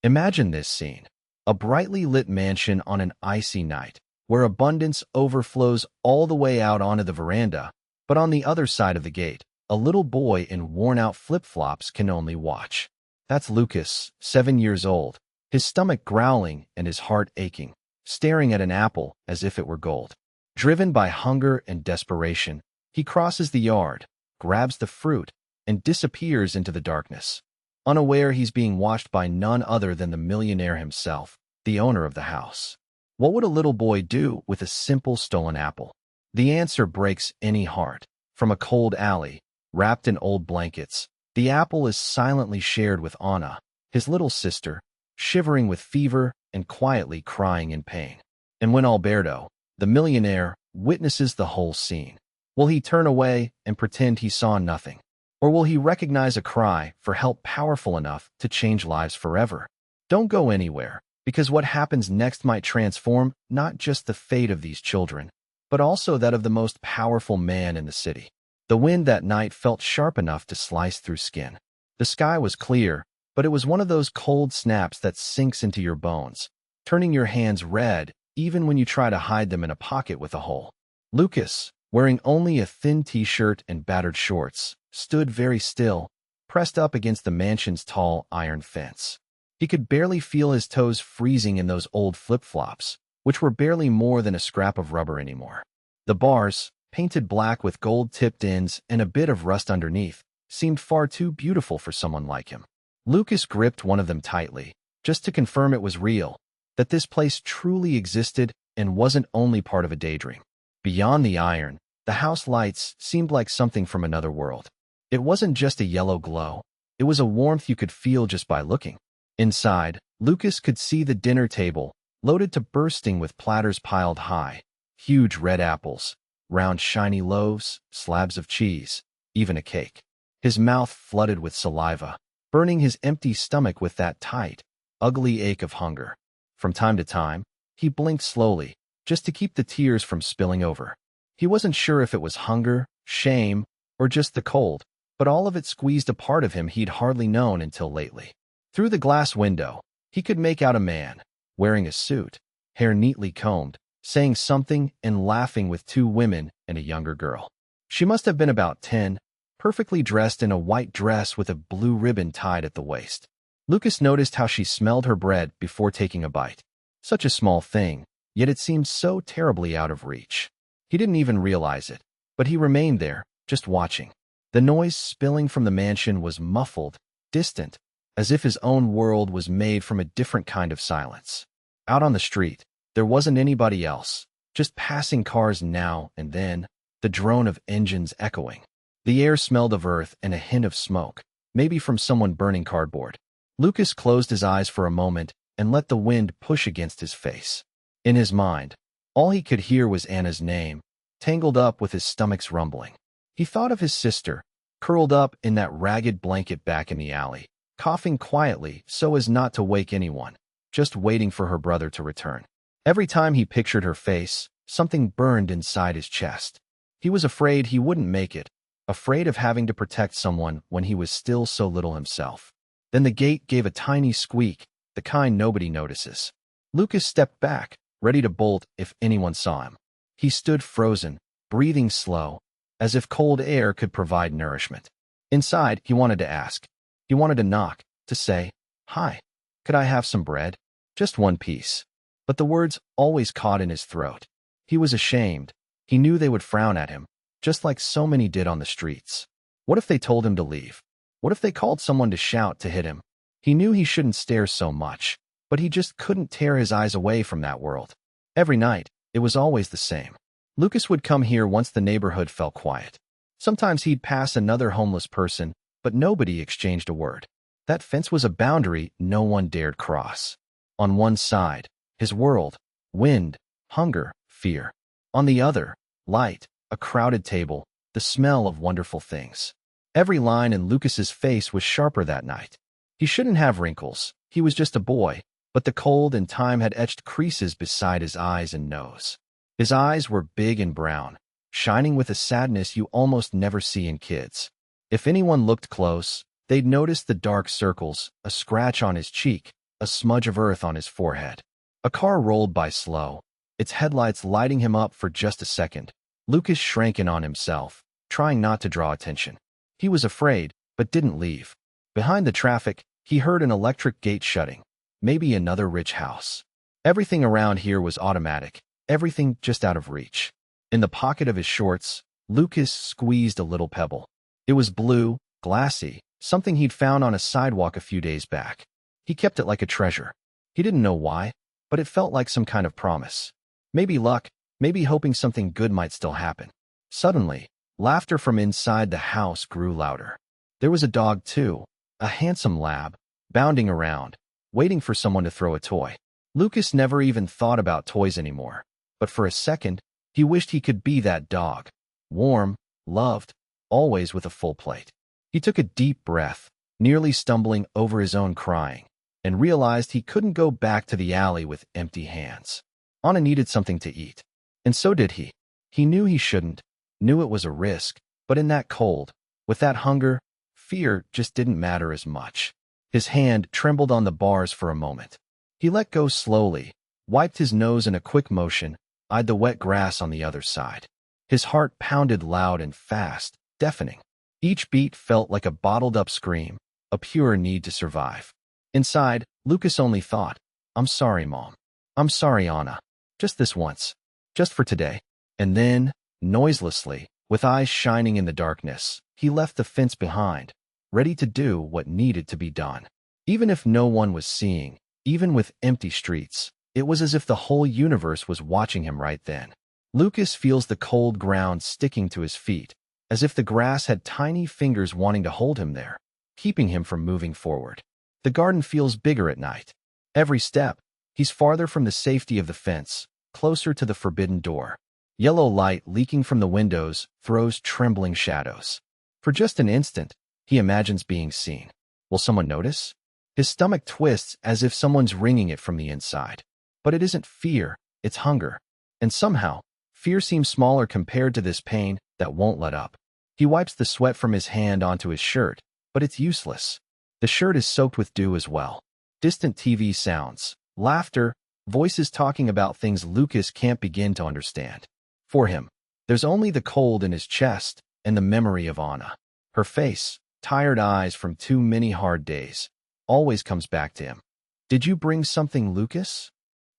Imagine this scene. A brightly lit mansion on an icy night, where abundance overflows all the way out onto the veranda, but on the other side of the gate, a little boy in worn-out flip-flops can only watch. That's Lucas, 7 years old, his stomach growling and his heart aching, staring at an apple as if it were gold. Driven by hunger and desperation, he crosses the yard, grabs the fruit, and disappears into the darkness. Unaware he's being watched by none other than the millionaire himself, the owner of the house. What would a little boy do with a simple stolen apple? The answer breaks any heart. From a cold alley, wrapped in old blankets, the apple is silently shared with Anna, his little sister, shivering with fever and quietly crying in pain. And when Alberto, the millionaire, witnesses the whole scene, will he turn away and pretend he saw nothing? Or will he recognize a cry for help powerful enough to change lives forever? Don't go anywhere, because what happens next might transform not just the fate of these children, but also that of the most powerful man in the city. The wind that night felt sharp enough to slice through skin. The sky was clear, but it was one of those cold snaps that sinks into your bones, turning your hands red even when you try to hide them in a pocket with a hole. Lucas, wearing only a thin t-shirt and battered shorts, stood very still, pressed up against the mansion's tall iron fence. He could barely feel his toes freezing in those old flip-flops, which were barely more than a scrap of rubber anymore. The bars, painted black with gold-tipped ends and a bit of rust underneath, seemed far too beautiful for someone like him. Lucas gripped one of them tightly, just to confirm it was real, that this place truly existed and wasn't only part of a daydream. Beyond the iron, the house lights seemed like something from another world. It wasn't just a yellow glow. It was a warmth you could feel just by looking. Inside, Lucas could see the dinner table, loaded to bursting with platters piled high, huge red apples, round shiny loaves, slabs of cheese, even a cake. His mouth flooded with saliva, burning his empty stomach with that tight, ugly ache of hunger. From time to time, he blinked slowly, just to keep the tears from spilling over. He wasn't sure if it was hunger, shame, or just the cold, but all of it squeezed a part of him he'd hardly known until lately. Through the glass window, he could make out a man, wearing a suit, hair neatly combed, saying something and laughing with 2 women and a younger girl. She must have been about 10, perfectly dressed in a white dress with a blue ribbon tied at the waist. Lucas noticed how she smelled her bread before taking a bite. Such a small thing, yet it seemed so terribly out of reach. He didn't even realize it, but he remained there, just watching. The noise spilling from the mansion was muffled, distant, as if his own world was made from a different kind of silence. Out on the street, there wasn't anybody else, just passing cars now and then, the drone of engines echoing. The air smelled of earth and a hint of smoke, maybe from someone burning cardboard. Lucas closed his eyes for a moment and let the wind push against his face. In his mind, all he could hear was Anna's name, tangled up with his stomach's rumbling. He thought of his sister, curled up in that ragged blanket back in the alley, coughing quietly so as not to wake anyone, just waiting for her brother to return. Every time he pictured her face, something burned inside his chest. He was afraid he wouldn't make it, afraid of having to protect someone when he was still so little himself. Then the gate gave a tiny squeak, the kind nobody notices. Lucas stepped back, ready to bolt if anyone saw him. He stood frozen, breathing slow, as if cold air could provide nourishment. Inside, he wanted to ask. He wanted to knock, to say, "Hi, could I have some bread? Just one piece." But the words always caught in his throat. He was ashamed. He knew they would frown at him, just like so many did on the streets. What if they told him to leave? What if they called someone to shout to hit him? He knew he shouldn't stare so much, but he just couldn't tear his eyes away from that world. Every night, it was always the same. Lucas would come here once the neighborhood fell quiet. Sometimes he'd pass another homeless person, but nobody exchanged a word. That fence was a boundary no one dared cross. On one side, his world, wind, hunger, fear. On the other, light, a crowded table, the smell of wonderful things. Every line in Lucas's face was sharper that night. He shouldn't have wrinkles. He was just a boy, but the cold and time had etched creases beside his eyes and nose. His eyes were big and brown, shining with a sadness you almost never see in kids. If anyone looked close, they'd notice the dark circles, a scratch on his cheek, a smudge of earth on his forehead. A car rolled by slow, its headlights lighting him up for just a second. Lucas shrank in on himself, trying not to draw attention. He was afraid, but didn't leave. Behind the traffic, he heard an electric gate shutting. Maybe another rich house. Everything around here was automatic, everything just out of reach. In the pocket of his shorts, Lucas squeezed a little pebble. It was blue, glassy, something he'd found on a sidewalk a few days back. He kept it like a treasure. He didn't know why, but it felt like some kind of promise. Maybe luck, maybe hoping something good might still happen. Suddenly, laughter from inside the house grew louder. There was a dog too, a handsome lab, bounding around, waiting for someone to throw a toy. Lucas never even thought about toys anymore, but for a second, he wished he could be that dog. Warm, loved, always with a full plate. He took a deep breath, nearly stumbling over his own crying, and realized he couldn't go back to the alley with empty hands. Anna needed something to eat, and so did he. He knew he shouldn't, knew it was a risk, but in that cold, with that hunger, fear just didn't matter as much. His hand trembled on the bars for a moment. He let go slowly, wiped his nose in a quick motion, eyed the wet grass on the other side. His heart pounded loud and fast, deafening. Each beat felt like a bottled-up scream, a pure need to survive. Inside, Lucas only thought, "I'm sorry, Mom. I'm sorry, Anna. Just this once. Just for today." And then, noiselessly, with eyes shining in the darkness, he left the fence behind, ready to do what needed to be done. Even if no one was seeing, even with empty streets, it was as if the whole universe was watching him right then. Lucas feels the cold ground sticking to his feet, as if the grass had tiny fingers wanting to hold him there, keeping him from moving forward. The garden feels bigger at night. Every step, he's farther from the safety of the fence, closer to the forbidden door. Yellow light leaking from the windows throws trembling shadows. For just an instant, he imagines being seen. Will someone notice? His stomach twists as if someone's wringing it from the inside. But it isn't fear, it's hunger. And somehow, fear seems smaller compared to this pain that won't let up. He wipes the sweat from his hand onto his shirt, but it's useless. The shirt is soaked with dew as well. Distant TV sounds, laughter, voices talking about things Lucas can't begin to understand. For him, there's only the cold in his chest and the memory of Anna. Her face, tired eyes from too many hard days, always comes back to him. "Did you bring something, Lucas?"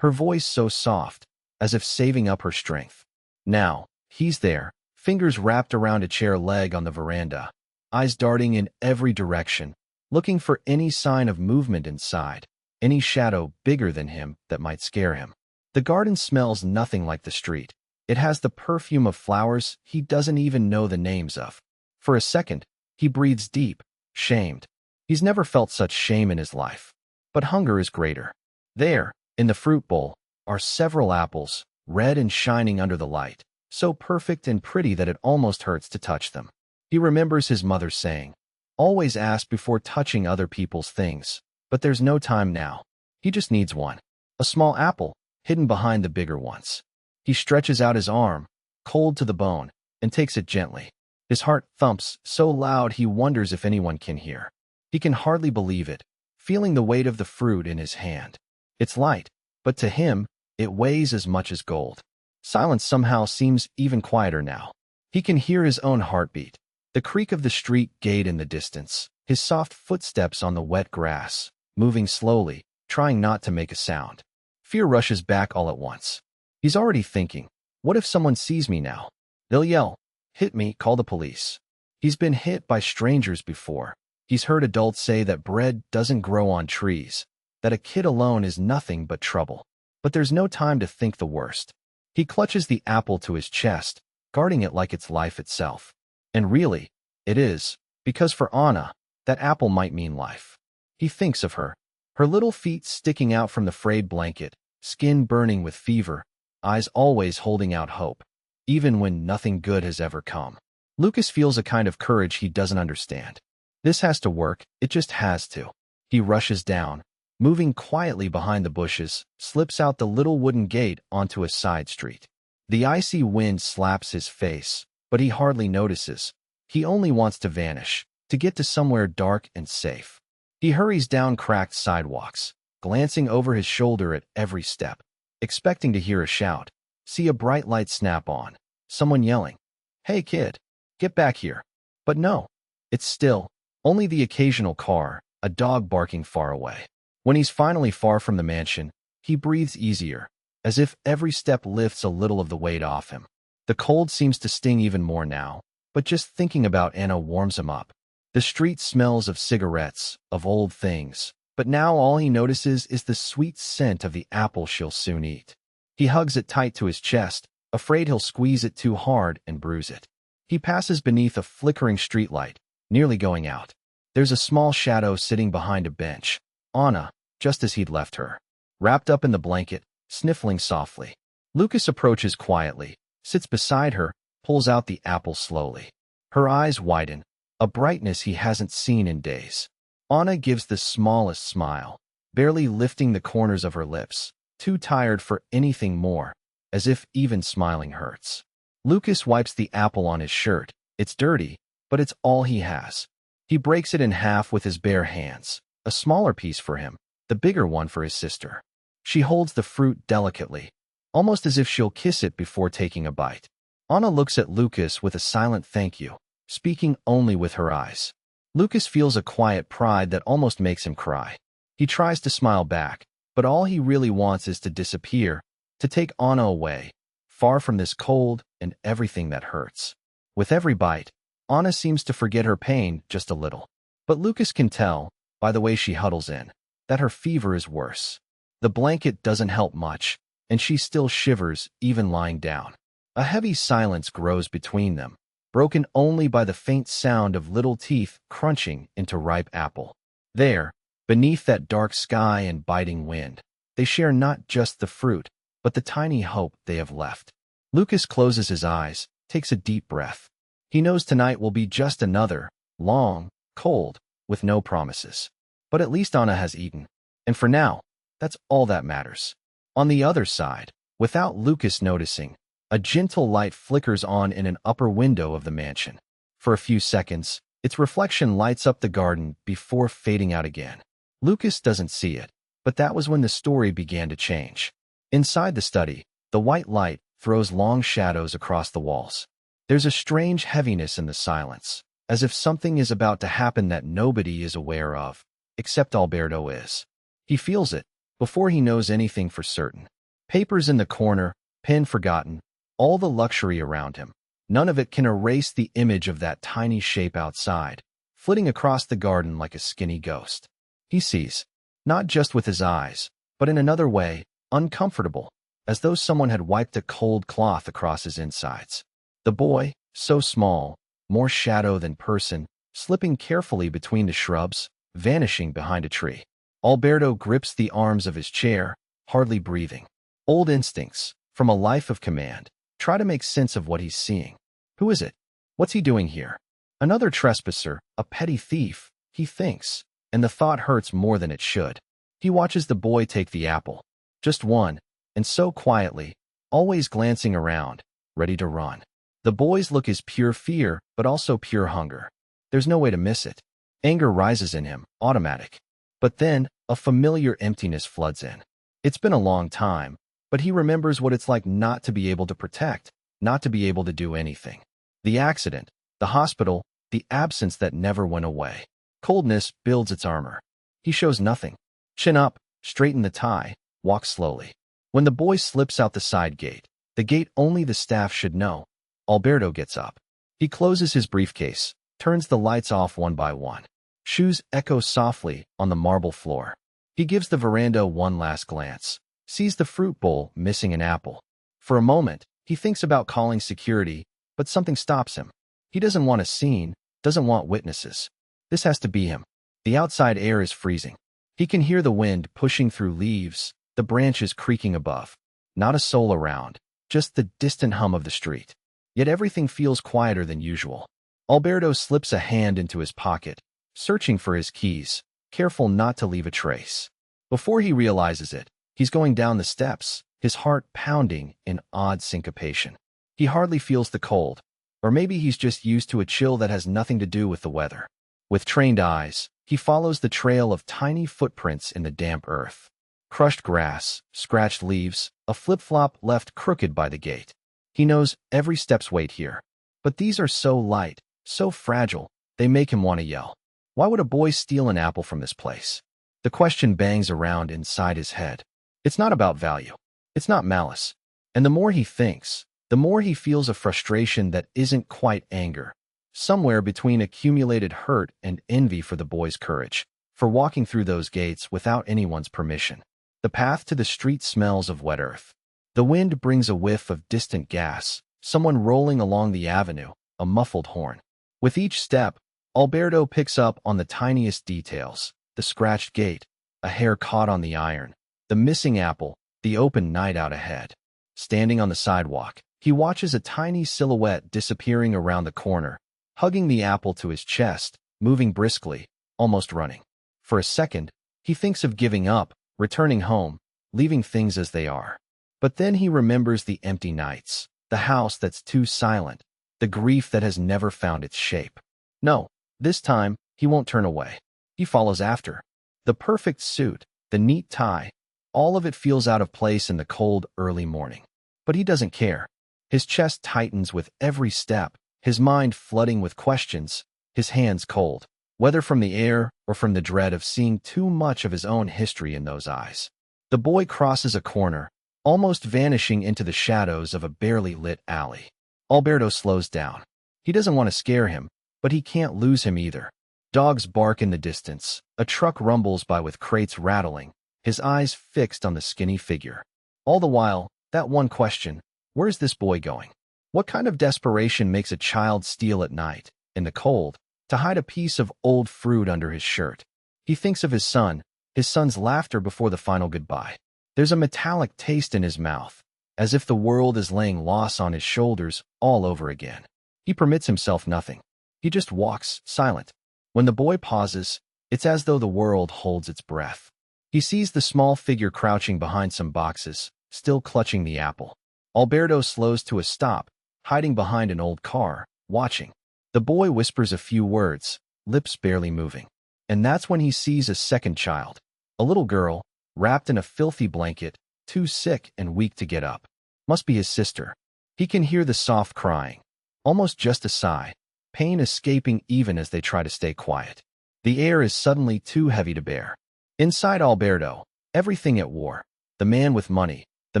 Her voice so soft, as if saving up her strength. Now, he's there, fingers wrapped around a chair leg on the veranda, eyes darting in every direction, looking for any sign of movement inside, any shadow bigger than him that might scare him. The garden smells nothing like the street. It has the perfume of flowers he doesn't even know the names of. For a second, he breathes deep, shamed. He's never felt such shame in his life. But hunger is greater. There, in the fruit bowl, are several apples, red and shining under the light, so perfect and pretty that it almost hurts to touch them. He remembers his mother saying, "Always ask before touching other people's things," but there's no time now. He just needs one. A small apple, hidden behind the bigger ones. He stretches out his arm, cold to the bone, and takes it gently. His heart thumps so loud he wonders if anyone can hear. He can hardly believe it, feeling the weight of the fruit in his hand. It's light, but to him, it weighs as much as gold. Silence somehow seems even quieter now. He can hear his own heartbeat, the creak of the street gate in the distance, his soft footsteps on the wet grass, moving slowly, trying not to make a sound. Fear rushes back all at once. He's already thinking, what if someone sees me now? They'll yell, "Hit me, call the police." He's been hit by strangers before. He's heard adults say that bread doesn't grow on trees, that a kid alone is nothing but trouble. But there's no time to think the worst. He clutches the apple to his chest, guarding it like it's life itself. And really, it is, because for Anna, that apple might mean life. He thinks of her, her little feet sticking out from the frayed blanket, skin burning with fever, eyes always holding out hope, even when nothing good has ever come. Lucas feels a kind of courage he doesn't understand. This has to work, it just has to. He rushes down, moving quietly behind the bushes, slips out the little wooden gate onto a side street. The icy wind slaps his face, but he hardly notices. He only wants to vanish, to get to somewhere dark and safe. He hurries down cracked sidewalks, glancing over his shoulder at every step, expecting to hear a shout, see a bright light snap on, someone yelling, "Hey kid, get back here." But no, it's still, only the occasional car, a dog barking far away. When he's finally far from the mansion, he breathes easier, as if every step lifts a little of the weight off him. The cold seems to sting even more now, but just thinking about Anna warms him up. The street smells of cigarettes, of old things, but now all he notices is the sweet scent of the apple she'll soon eat. He hugs it tight to his chest, afraid he'll squeeze it too hard and bruise it. He passes beneath a flickering streetlight, nearly going out. There's a small shadow sitting behind a bench, Anna, just as he'd left her, wrapped up in the blanket, sniffling softly. Lucas approaches quietly, sits beside her, pulls out the apple slowly. Her eyes widen, a brightness he hasn't seen in days. Anna gives the smallest smile, barely lifting the corners of her lips, too tired for anything more, as if even smiling hurts. Lucas wipes the apple on his shirt. It's dirty, but it's all he has. He breaks it in half with his bare hands, a smaller piece for him, the bigger one for his sister. She holds the fruit delicately, almost as if she'll kiss it before taking a bite. Anna looks at Lucas with a silent thank you, speaking only with her eyes. Lucas feels a quiet pride that almost makes him cry. He tries to smile back, but all he really wants is to disappear, to take Anna away, far from this cold and everything that hurts. With every bite, Anna seems to forget her pain just a little. But Lucas can tell, by the way she huddles in, that her fever is worse. The blanket doesn't help much, and she still shivers even lying down. A heavy silence grows between them, broken only by the faint sound of little teeth crunching into ripe apple. There, beneath that dark sky and biting wind, they share not just the fruit, but the tiny hope they have left. Lucas closes his eyes, takes a deep breath. He knows tonight will be just another, long, cold, with no promises. But at least Anna has eaten. And for now, that's all that matters. On the other side, without Lucas noticing, a gentle light flickers on in an upper window of the mansion. For a few seconds, its reflection lights up the garden before fading out again. Lucas doesn't see it, but that was when the story began to change. Inside the study, the white light throws long shadows across the walls. There's a strange heaviness in the silence, as if something is about to happen that nobody is aware of, except Alberto is. He feels it, before he knows anything for certain. Papers in the corner, pen forgotten, all the luxury around him. None of it can erase the image of that tiny shape outside, flitting across the garden like a skinny ghost. He sees, not just with his eyes, but in another way, uncomfortable, as though someone had wiped a cold cloth across his insides. The boy, so small, more shadow than person, slipping carefully between the shrubs, vanishing behind a tree. Alberto grips the arms of his chair, hardly breathing. Old instincts, from a life of command, try to make sense of what he's seeing. Who is it? What's he doing here? Another trespasser, a petty thief, he thinks, and the thought hurts more than it should. He watches the boy take the apple. Just one, and so quietly, always glancing around, ready to run. The boy's look is pure fear, but also pure hunger. There's no way to miss it. Anger rises in him, automatic. But then, a familiar emptiness floods in. It's been a long time, but he remembers what it's like not to be able to protect, not to be able to do anything. The accident, the hospital, the absence that never went away. Coldness builds its armor. He shows nothing. Chin up, straighten the tie, walk slowly. When the boy slips out the gate only the staff should know, Alberto gets up. He closes his briefcase, turns the lights off one by one. Shoes echo softly on the marble floor. He gives the veranda one last glance, sees the fruit bowl missing an apple. For a moment, he thinks about calling security, but something stops him. He doesn't want a scene, doesn't want witnesses. This has to be him. The outside air is freezing. He can hear the wind pushing through leaves, the branches creaking above. Not a soul around, just the distant hum of the street. Yet everything feels quieter than usual. Alberto slips a hand into his pocket, searching for his keys, careful not to leave a trace. Before he realizes it, he's going down the steps, his heart pounding in odd syncopation. He hardly feels the cold, or maybe he's just used to a chill that has nothing to do with the weather. With trained eyes, he follows the trail of tiny footprints in the damp earth. Crushed grass, scratched leaves, a flip-flop left crooked by the gate. He knows every step's weight here. But these are so light, so fragile, they make him want to yell. Why would a boy steal an apple from this place? The question bangs around inside his head. It's not about value. It's not malice. And the more he thinks, the more he feels a frustration that isn't quite anger. Somewhere between accumulated hurt and envy for the boy's courage, for walking through those gates without anyone's permission. The path to the street smells of wet earth. The wind brings a whiff of distant gas, someone rolling along the avenue, a muffled horn. With each step, Alberto picks up on the tiniest details: the scratched gate, a hair caught on the iron, the missing apple, the open night out ahead. Standing on the sidewalk, he watches a tiny silhouette disappearing around the corner, hugging the apple to his chest, moving briskly, almost running. For a second, he thinks of giving up, returning home, leaving things as they are. But then he remembers the empty nights, the house that's too silent, the grief that has never found its shape. No, this time, he won't turn away. He follows after. The perfect suit, the neat tie, all of it feels out of place in the cold, early morning. But he doesn't care. His chest tightens with every step, his mind flooding with questions, his hands cold, whether from the air or from the dread of seeing too much of his own history in those eyes. The boy crosses a corner, almost vanishing into the shadows of a barely lit alley. Alberto slows down. He doesn't want to scare him, but he can't lose him either. Dogs bark in the distance, a truck rumbles by with crates rattling, his eyes fixed on the skinny figure. All the while, that one question: where's this boy going? What kind of desperation makes a child steal at night, in the cold, to hide a piece of old fruit under his shirt? He thinks of his son's laughter before the final goodbye. There's a metallic taste in his mouth, as if the world is laying loss on his shoulders all over again. He permits himself nothing. He just walks, silent. When the boy pauses, it's as though the world holds its breath. He sees the small figure crouching behind some boxes, still clutching the apple. Alberto slows to a stop, hiding behind an old car, watching. The boy whispers a few words, lips barely moving. And that's when he sees a second child, a little girl, wrapped in a filthy blanket, too sick and weak to get up. Must be his sister. He can hear the soft crying, almost just a sigh, pain escaping even as they try to stay quiet. The air is suddenly too heavy to bear. Inside Alberto, everything at war. The man with money, the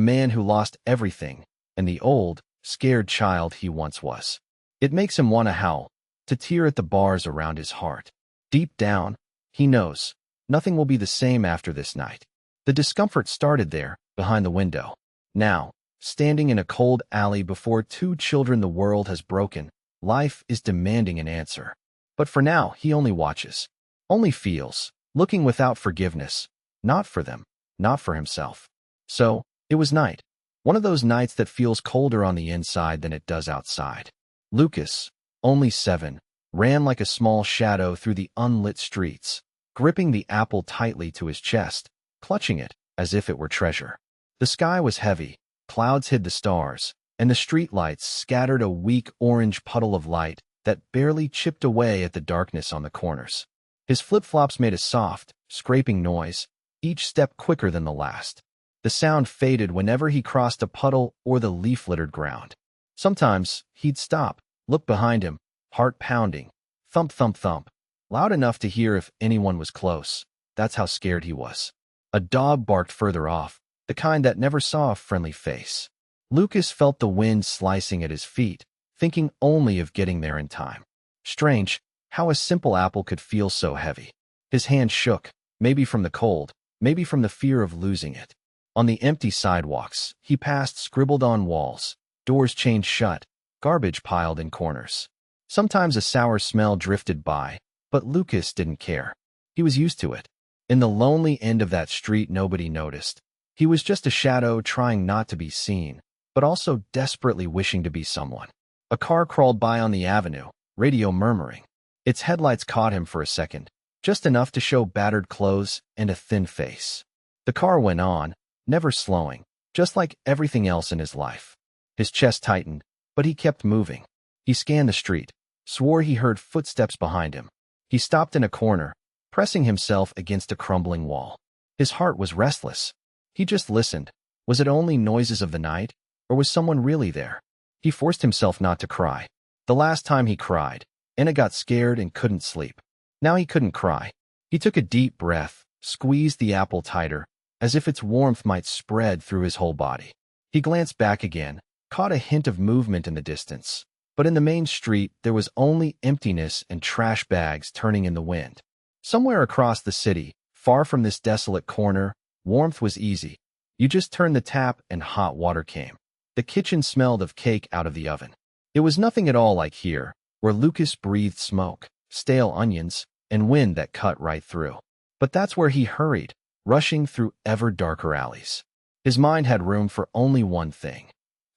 man who lost everything, and the old, scared child he once was. It makes him want to howl, to tear at the bars around his heart. Deep down, he knows, nothing will be the same after this night. The discomfort started there, behind the window. Now, standing in a cold alley before two children the world has broken, life is demanding an answer. But for now, he only watches, only feels, looking without forgiveness, not for them, not for himself. So, it was night. One of those nights that feels colder on the inside than it does outside. Lucas, only 7, ran like a small shadow through the unlit streets, gripping the apple tightly to his chest, clutching it as if it were treasure. The sky was heavy, clouds hid the stars, and the streetlights scattered a weak orange puddle of light that barely chipped away at the darkness on the corners. His flip-flops made a soft, scraping noise, each step quicker than the last. The sound faded whenever he crossed a puddle or the leaf-littered ground. Sometimes, he'd stop, look behind him, heart pounding, thump, thump, thump, loud enough to hear if anyone was close. That's how scared he was. A dog barked further off, the kind that never saw a friendly face. Lucas felt the wind slicing at his feet, thinking only of getting there in time. Strange, how a simple apple could feel so heavy. His hand shook, maybe from the cold, maybe from the fear of losing it. On the empty sidewalks, he passed scribbled-on walls, doors chained shut, garbage piled in corners. Sometimes a sour smell drifted by, but Lucas didn't care. He was used to it. In the lonely end of that street, nobody noticed. He was just a shadow trying not to be seen, but also desperately wishing to be someone. A car crawled by on the avenue, radio murmuring. Its headlights caught him for a second, just enough to show battered clothes and a thin face. The car went on, never slowing, just like everything else in his life. His chest tightened, but he kept moving. He scanned the street, swore he heard footsteps behind him. He stopped in a corner, pressing himself against a crumbling wall. His heart was restless. He just listened. Was it only noises of the night, or was someone really there? He forced himself not to cry. The last time he cried, Anna got scared and couldn't sleep. Now he couldn't cry. He took a deep breath, squeezed the apple tighter, as if its warmth might spread through his whole body. He glanced back again, caught a hint of movement in the distance. But in the main street, there was only emptiness and trash bags turning in the wind. Somewhere across the city, far from this desolate corner, warmth was easy. You just turned the tap and hot water came. The kitchen smelled of cake out of the oven. It was nothing at all like here, where Lucas breathed smoke, stale onions, and wind that cut right through. But that's where he hurried, rushing through ever darker alleys. His mind had room for only one thing.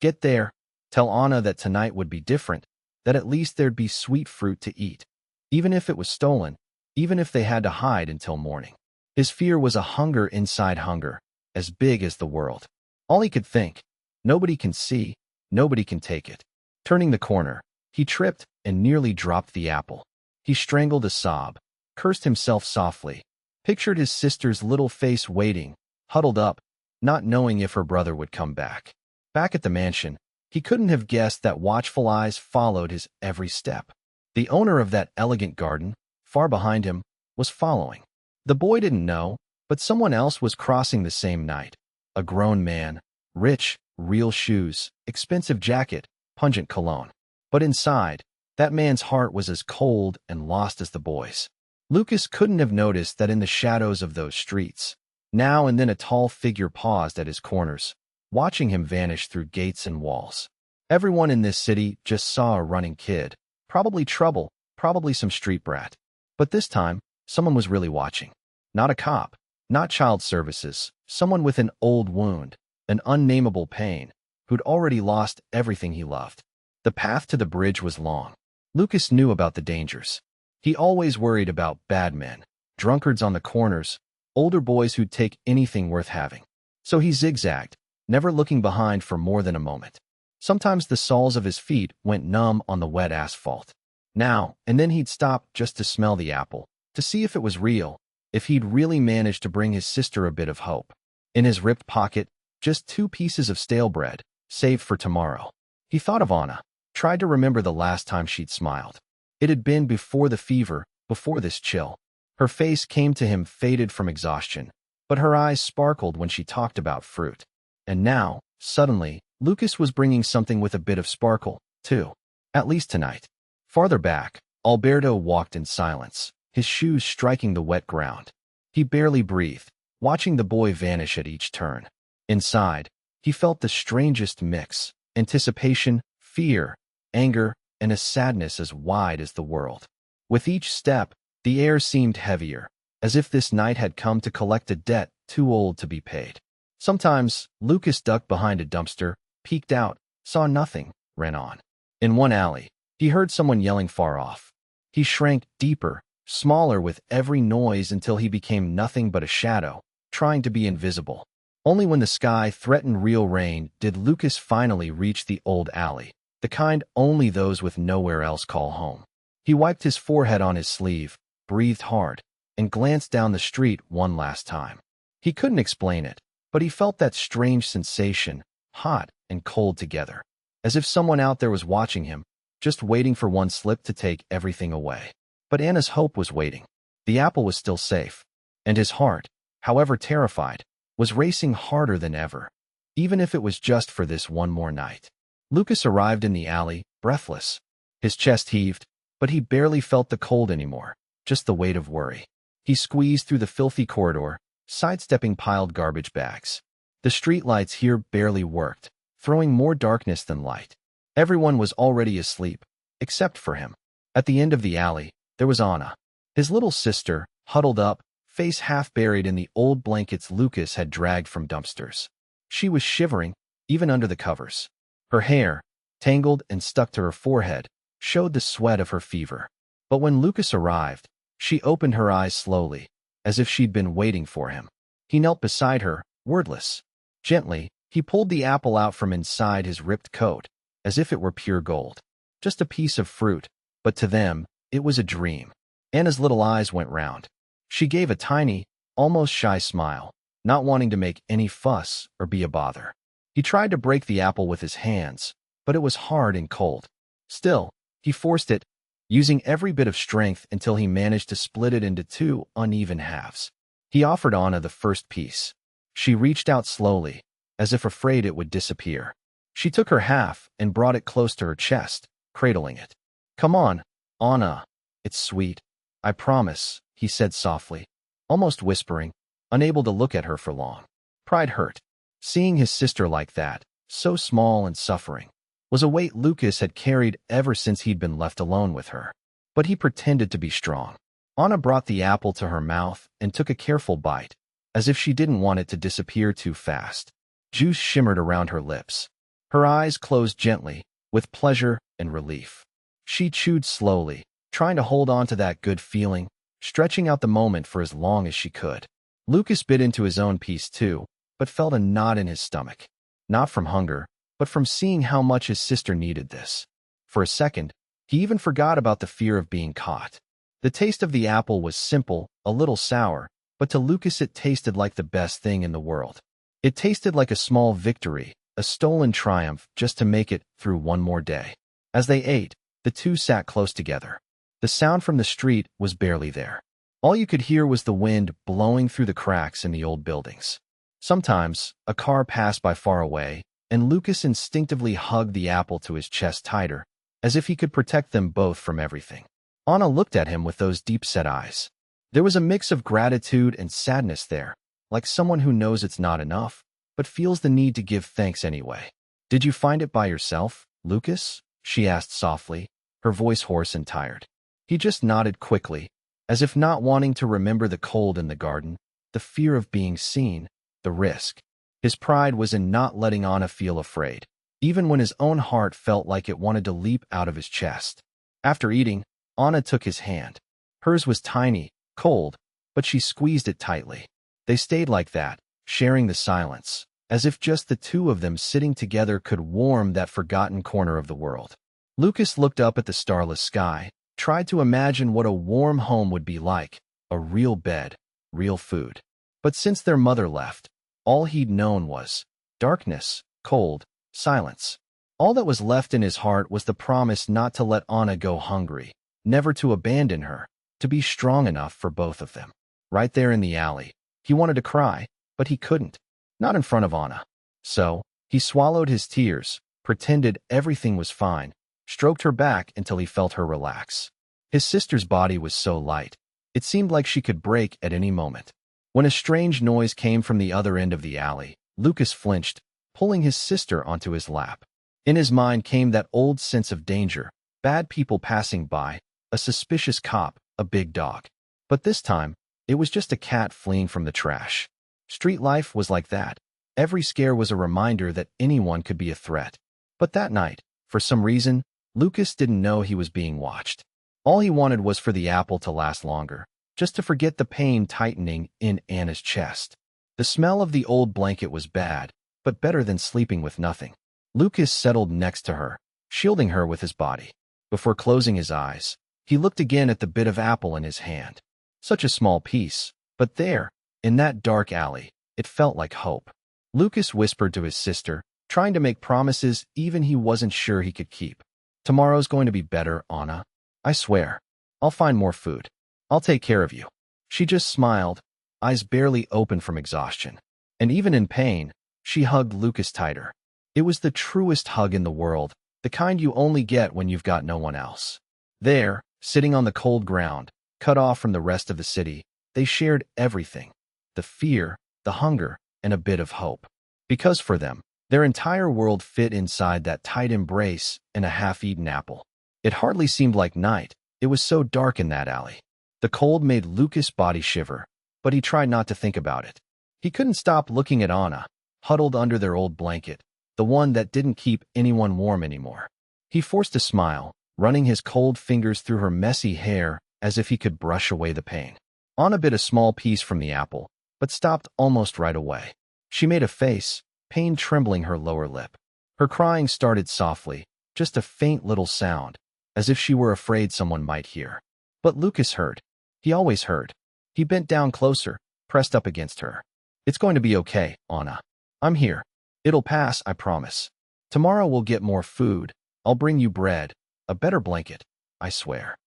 Get there, tell Anna that tonight would be different, that at least there'd be sweet fruit to eat. Even if it was stolen, even if they had to hide until morning. His fear was a hunger inside hunger, as big as the world. All he could think, nobody can see, nobody can take it. Turning the corner, he tripped and nearly dropped the apple. He strangled a sob, cursed himself softly, pictured his sister's little face waiting, huddled up, not knowing if her brother would come back. Back at the mansion, he couldn't have guessed that watchful eyes followed his every step. The owner of that elegant garden, far behind him, was following. The boy didn't know, but someone else was crossing the same night. A grown man, rich, real shoes, expensive jacket, pungent cologne. But inside, that man's heart was as cold and lost as the boy's. Lucas couldn't have noticed that in the shadows of those streets, now and then a tall figure paused at his corners, watching him vanish through gates and walls. Everyone in this city just saw a running kid, probably trouble, probably some street brat. But this time, someone was really watching. Not a cop, not child services, someone with an old wound, an unnameable pain, who'd already lost everything he loved. The path to the bridge was long. Lucas knew about the dangers. He always worried about bad men, drunkards on the corners, older boys who'd take anything worth having. So he zigzagged, never looking behind for more than a moment. Sometimes the soles of his feet went numb on the wet asphalt. Now and then he'd stop just to smell the apple, to see if it was real, if he'd really managed to bring his sister a bit of hope. In his ripped pocket, just 2 pieces of stale bread, saved for tomorrow. He thought of Anna, tried to remember the last time she'd smiled. It had been before the fever, before this chill. Her face came to him faded from exhaustion, but her eyes sparkled when she talked about fruit. And now, suddenly, Lucas was bringing something with a bit of sparkle, too. At least tonight. Farther back, Alberto walked in silence, his shoes striking the wet ground. He barely breathed, watching the boy vanish at each turn. Inside, he felt the strangest mix: anticipation, fear, anger, and a sadness as wide as the world. With each step, the air seemed heavier, as if this night had come to collect a debt too old to be paid. Sometimes, Lucas ducked behind a dumpster, peeked out, saw nothing, ran on. In one alley, he heard someone yelling far off. He shrank deeper, smaller with every noise until he became nothing but a shadow, trying to be invisible. Only when the sky threatened real rain did Lucas finally reach the old alley, the kind only those with nowhere else call home. He wiped his forehead on his sleeve, breathed hard, and glanced down the street one last time. He couldn't explain it, but he felt that strange sensation, hot and cold together, as if someone out there was watching him, just waiting for one slip to take everything away. But Anna's hope was waiting. The apple was still safe, and his heart, however terrified, was racing harder than ever, even if it was just for this one more night. Lucas arrived in the alley, breathless. His chest heaved, but he barely felt the cold anymore, just the weight of worry. He squeezed through the filthy corridor, sidestepping piled garbage bags. The streetlights here barely worked, throwing more darkness than light. Everyone was already asleep, except for him. At the end of the alley, there was Anna, his little sister, huddled up, face half buried in the old blankets Lucas had dragged from dumpsters. She was shivering, even under the covers. Her hair, tangled and stuck to her forehead, showed the sweat of her fever. But when Lucas arrived, she opened her eyes slowly, as if she'd been waiting for him. He knelt beside her, wordless. Gently, he pulled the apple out from inside his ripped coat, as if it were pure gold. Just a piece of fruit, but to them, it was a dream. Anna's little eyes went round. She gave a tiny, almost shy smile, not wanting to make any fuss or be a bother. He tried to break the apple with his hands, but it was hard and cold. Still, he forced it, using every bit of strength until he managed to split it into two uneven halves. He offered Anna the first piece. She reached out slowly, as if afraid it would disappear. She took her half and brought it close to her chest, cradling it. "Come on, Anna. It's sweet. I promise," he said softly, almost whispering, unable to look at her for long. Pride hurt. Seeing his sister like that, so small and suffering, was a weight Lucas had carried ever since he'd been left alone with her. But he pretended to be strong. Anna brought the apple to her mouth and took a careful bite, as if she didn't want it to disappear too fast. Juice shimmered around her lips. Her eyes closed gently, with pleasure and relief. She chewed slowly, trying to hold on to that good feeling, stretching out the moment for as long as she could. Lucas bit into his own piece too, but felt a knot in his stomach. Not from hunger, but from seeing how much his sister needed this. For a second, he even forgot about the fear of being caught. The taste of the apple was simple, a little sour, but to Lucas it tasted like the best thing in the world. It tasted like a small victory, a stolen triumph just to make it through one more day. As they ate, the two sat close together. The sound from the street was barely there. All you could hear was the wind blowing through the cracks in the old buildings. Sometimes, a car passed by far away, and Lucas instinctively hugged the apple to his chest tighter, as if he could protect them both from everything. Anna looked at him with those deep-set eyes. There was a mix of gratitude and sadness there, like someone who knows it's not enough, but feels the need to give thanks anyway. "Did you find it by yourself, Lucas?" she asked softly, her voice hoarse and tired. He just nodded quickly, as if not wanting to remember the cold in the garden, the fear of being seen, the risk. His pride was in not letting Anna feel afraid, even when his own heart felt like it wanted to leap out of his chest. After eating, Anna took his hand. Hers was tiny, cold, but she squeezed it tightly. They stayed like that, sharing the silence, as if just the two of them sitting together could warm that forgotten corner of the world. Lucas looked up at the starless sky, tried to imagine what a warm home would be like, a real bed, real food. But since their mother left, all he'd known was darkness, cold, silence. All that was left in his heart was the promise not to let Anna go hungry, never to abandon her, to be strong enough for both of them. Right there in the alley, he wanted to cry, but he couldn't, not in front of Anna. So, he swallowed his tears, pretended everything was fine, stroked her back until he felt her relax. His sister's body was so light, it seemed like she could break at any moment. When a strange noise came from the other end of the alley, Lucas flinched, pulling his sister onto his lap. In his mind came that old sense of danger, bad people passing by, a suspicious cop, a big dog. But this time, it was just a cat fleeing from the trash. Street life was like that. Every scare was a reminder that anyone could be a threat. But that night, for some reason, Lucas didn't know he was being watched. All he wanted was for the apple to last longer, just to forget the pain tightening in Anna's chest. The smell of the old blanket was bad, but better than sleeping with nothing. Lucas settled next to her, shielding her with his body. Before closing his eyes, he looked again at the bit of apple in his hand. Such a small piece, but there, in that dark alley, it felt like hope. Lucas whispered to his sister, trying to make promises even he wasn't sure he could keep. "Tomorrow's going to be better, Anna. I swear. I'll find more food. I'll take care of you." She just smiled, eyes barely open from exhaustion. And even in pain, she hugged Lucas tighter. It was the truest hug in the world, the kind you only get when you've got no one else. There, sitting on the cold ground, cut off from the rest of the city, they shared everything. The fear, the hunger, and a bit of hope. Because for them, their entire world fit inside that tight embrace and a half-eaten apple. It hardly seemed like night, it was so dark in that alley. The cold made Lucas' body shiver, but he tried not to think about it. He couldn't stop looking at Anna, huddled under their old blanket, the one that didn't keep anyone warm anymore. He forced a smile, running his cold fingers through her messy hair as if he could brush away the pain. Anna bit a small piece from the apple, but stopped almost right away. She made a face, pain trembling her lower lip. Her crying started softly, just a faint little sound, as if she were afraid someone might hear. But Lucas heard. He always heard. He bent down closer, pressed up against her. It's going to be okay, Anna. I'm here. It'll pass, I promise. Tomorrow we'll get more food. I'll bring you bread, a better blanket, I swear.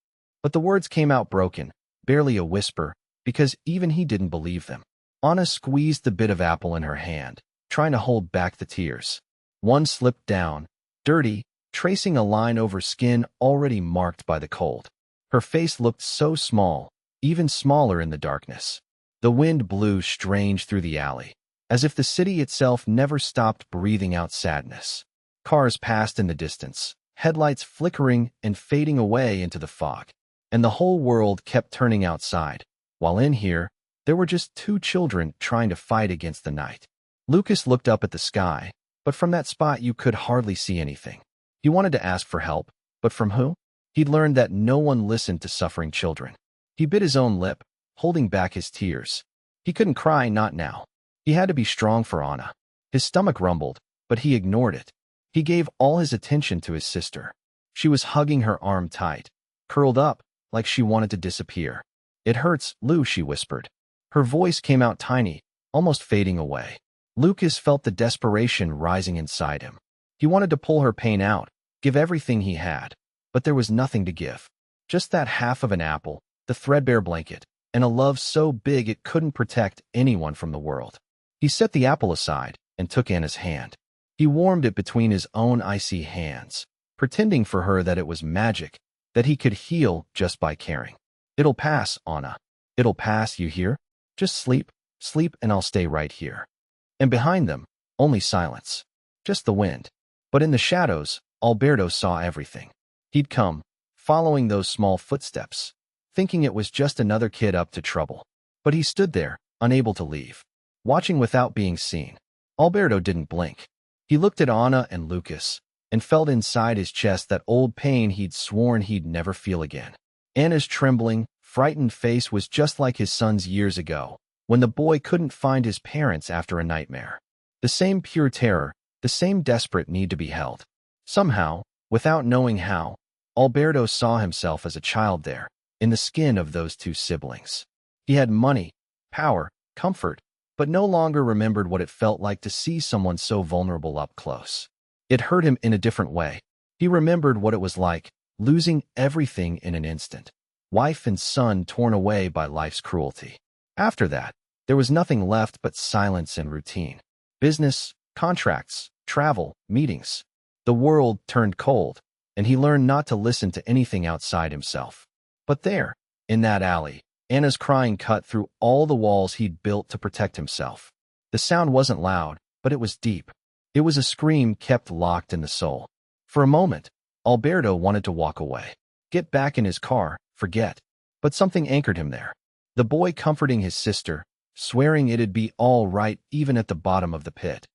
But the words came out broken, barely a whisper, because even he didn't believe them. Anna squeezed the bit of apple in her hand, trying to hold back the tears. One slipped down, dirty, tracing a line over skin already marked by the cold. Her face looked so small, even smaller in the darkness. The wind blew strange through the alley, as if the city itself never stopped breathing out sadness. Cars passed in the distance, headlights flickering and fading away into the fog, and the whole world kept turning outside, while in here, there were just two children trying to fight against the night. Lucas looked up at the sky, but from that spot you could hardly see anything. He wanted to ask for help, but from who? He'd learned that no one listened to suffering children. He bit his own lip, holding back his tears. He couldn't cry, not now. He had to be strong for Anna. His stomach rumbled, but he ignored it. He gave all his attention to his sister. She was hugging her arm tight, curled up, like she wanted to disappear. It hurts, Lou, she whispered. Her voice came out tiny, almost fading away. Lucas felt the desperation rising inside him. He wanted to pull her pain out, give everything he had, but there was nothing to give. Just that half of an apple, the threadbare blanket, and a love so big it couldn't protect anyone from the world. He set the apple aside and took Anna's hand. He warmed it between his own icy hands, pretending for her that it was magic, that he could heal just by caring. It'll pass, Anna. It'll pass, you hear? Just sleep, sleep, and I'll stay right here. And behind them, only silence. Just the wind. But in the shadows, Alberto saw everything. He'd come, following those small footsteps, thinking it was just another kid up to trouble. But he stood there, unable to leave, watching without being seen. Alberto didn't blink. He looked at Anna and Lucas, and felt inside his chest that old pain he'd sworn he'd never feel again. Anna's trembling, frightened face was just like his son's years ago, when the boy couldn't find his parents after a nightmare. The same pure terror, the same desperate need to be held. Somehow, without knowing how, Alberto saw himself as a child there, in the skin of those two siblings. He had money, power, comfort, but no longer remembered what it felt like to see someone so vulnerable up close. It hurt him in a different way. He remembered what it was like, losing everything in an instant. Wife and son torn away by life's cruelty. After that, there was nothing left but silence and routine. Business, contracts, travel, meetings. The world turned cold, and he learned not to listen to anything outside himself. But there, in that alley, Anna's crying cut through all the walls he'd built to protect himself. The sound wasn't loud, but it was deep. It was a scream kept locked in the soul. For a moment, Alberto wanted to walk away, get back in his car, forget. But something anchored him there. The boy comforting his sister, swearing it'd be all right even at the bottom of the pit.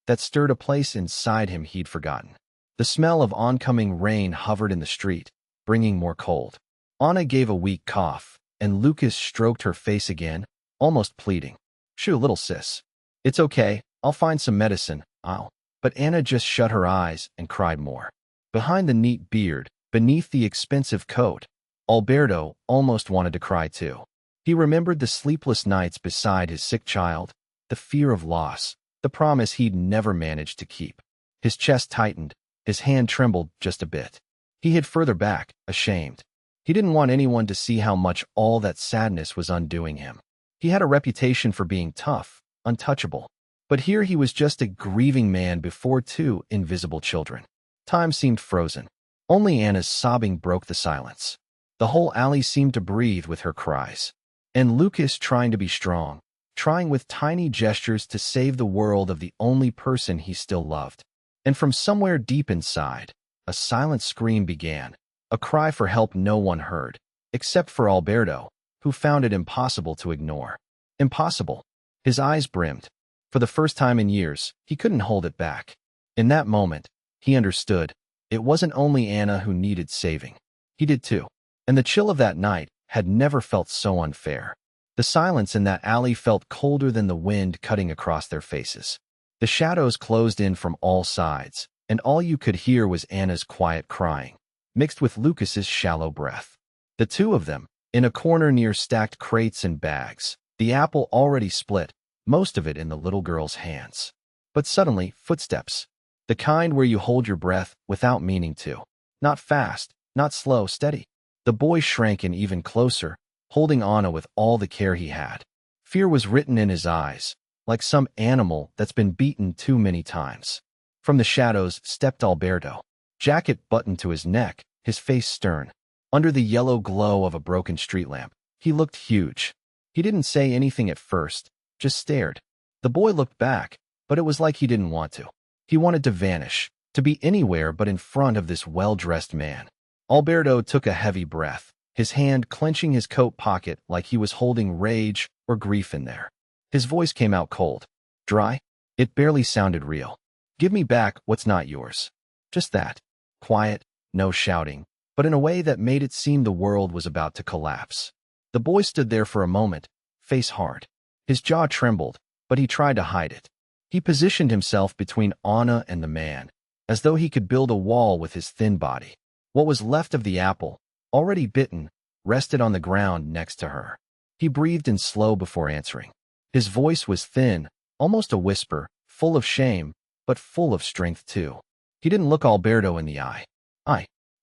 That stirred a place inside him he'd forgotten. The smell of oncoming rain hovered in the street, bringing more cold. Anna gave a weak cough, and Lucas stroked her face again, almost pleading. Shoo, little sis. It's okay, I'll find some medicine, I'll. But Anna just shut her eyes and cried more. Behind the neat beard, beneath the expensive coat, Alberto almost wanted to cry too. He remembered the sleepless nights beside his sick child, the fear of loss, the promise he'd never managed to keep. His chest tightened, his hand trembled just a bit. He hid further back, ashamed. He didn't want anyone to see how much all that sadness was undoing him. He had a reputation for being tough, untouchable. But here he was just a grieving man before two invisible children. Time seemed frozen. Only Anna's sobbing broke the silence. The whole alley seemed to breathe with her cries. And Lucas trying to be strong, trying with tiny gestures to save the world of the only person he still loved. And from somewhere deep inside, a silent scream began, a cry for help no one heard, except for Alberto, who found it impossible to ignore. Impossible. His eyes brimmed. For the first time in years, he couldn't hold it back. In that moment, he understood. It wasn't only Anna who needed saving. He did too. And the chill of that night had never felt so unfair. The silence in that alley felt colder than the wind cutting across their faces. The shadows closed in from all sides, and all you could hear was Anna's quiet crying, mixed with Lucas's shallow breath. The two of them, In a corner near stacked crates and bags, the apple already split, most of it in the little girl's hands. But suddenly, footsteps. The kind where you hold your breath without meaning to. Not fast, not slow, steady. The boy shrank in even closer, holding Anna with all the care he had. Fear was written in his eyes, like some animal that's been beaten too many times. From the shadows stepped Alberto, jacket buttoned to his neck, his face stern. Under the yellow glow of a broken street lamp, he looked huge. He didn't say anything at first, just stared. The boy looked back, but it was like he didn't want to. He wanted to vanish, to be anywhere but in front of this well-dressed man. Alberto took a heavy breath, his hand clenching his coat pocket like he was holding rage or grief in there. His voice came out cold, dry. It barely sounded real. Give me back what's not yours. Just that. Quiet, no shouting, but in a way that made it seem the world was about to collapse. The boy stood there for a moment, face hard. His jaw trembled, but he tried to hide it. He positioned himself between Anna and the man, as though he could build a wall with his thin body. What was left of the apple, already bitten, rested on the ground next to her. He breathed in slow before answering. His voice was thin, almost a whisper, full of shame, but full of strength too. He didn't look Alberto in the eye.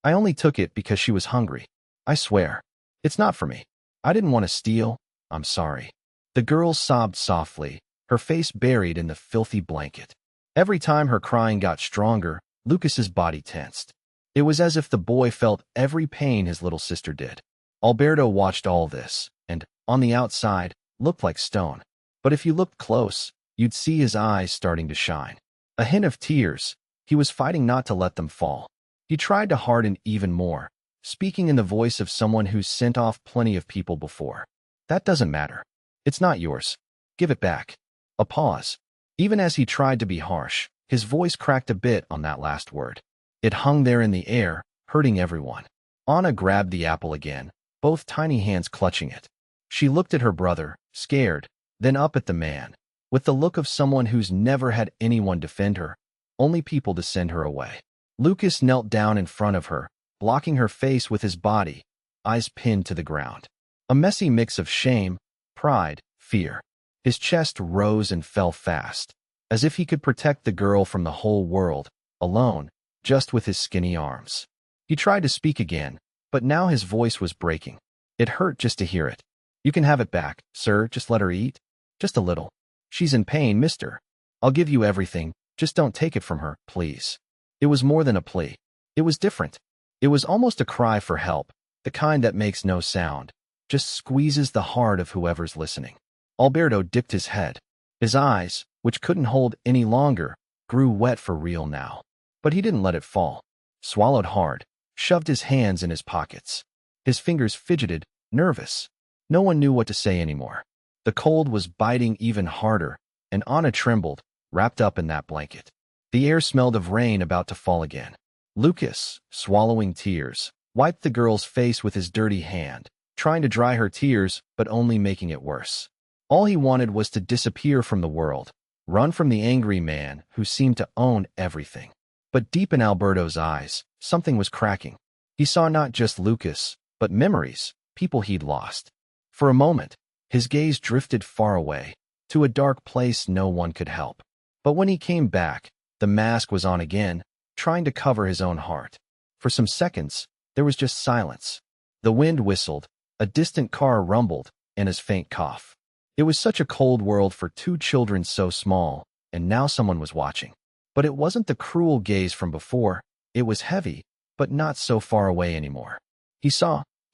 I only took it because she was hungry. I swear. It's not for me. I didn't want to steal. I'm sorry. The girl sobbed softly, her face buried in the filthy blanket. Every time her crying got stronger, Lucas's body tensed. It was as if the boy felt every pain his little sister did. Alberto watched all this, and, on the outside, looked like stone. But if you looked close, you'd see his eyes starting to shine. A hint of tears. He was fighting not to let them fall. He tried to harden even more, speaking in the voice of someone who's sent off plenty of people before. That doesn't matter. It's not yours. Give it back. A pause. Even as he tried to be harsh, his voice cracked a bit on that last word. It hung there in the air, hurting everyone. Anna grabbed the apple again, both tiny hands clutching it. She looked at her brother, scared, then up at the man, with the look of someone who's never had anyone defend her, only people to send her away. Lucas knelt down in front of her, blocking her face with his body, eyes pinned to the ground. A messy mix of shame, pride, fear. His chest rose and fell fast, as if he could protect the girl from the whole world, alone, just with his skinny arms. He tried to speak again, but now his voice was breaking. It hurt just to hear it. You can have it back, sir, just let her eat. Just a little. She's in pain, mister. I'll give you everything, just don't take it from her, please. It was more than a plea. It was different. It was almost a cry for help, the kind that makes no sound, just squeezes the heart of whoever's listening. Alberto dipped his head. His eyes, which couldn't hold any longer, grew wet for real now. But he didn't let it fall. Swallowed hard, shoved his hands in his pockets. His fingers fidgeted, nervous. No one knew what to say anymore. The cold was biting even harder, and Anna trembled, wrapped up in that blanket. The air smelled of rain about to fall again. Lucas, swallowing tears, wiped the girl's face with his dirty hand, trying to dry her tears but only making it worse. All he wanted was to disappear from the world, run from the angry man who seemed to own everything. But deep in Alberto's eyes, something was cracking. He saw not just Lucas, but memories, people he'd lost. For a moment, his gaze drifted far away, to a dark place no one could help. But when he came back, the mask was on again, trying to cover his own heart. For some seconds, there was just silence. The wind whistled, a distant car rumbled, and his faint cough. It was such a cold world for two children so small, and now someone was watching. But it wasn't the cruel gaze from before. It was heavy, but not so far away anymore. He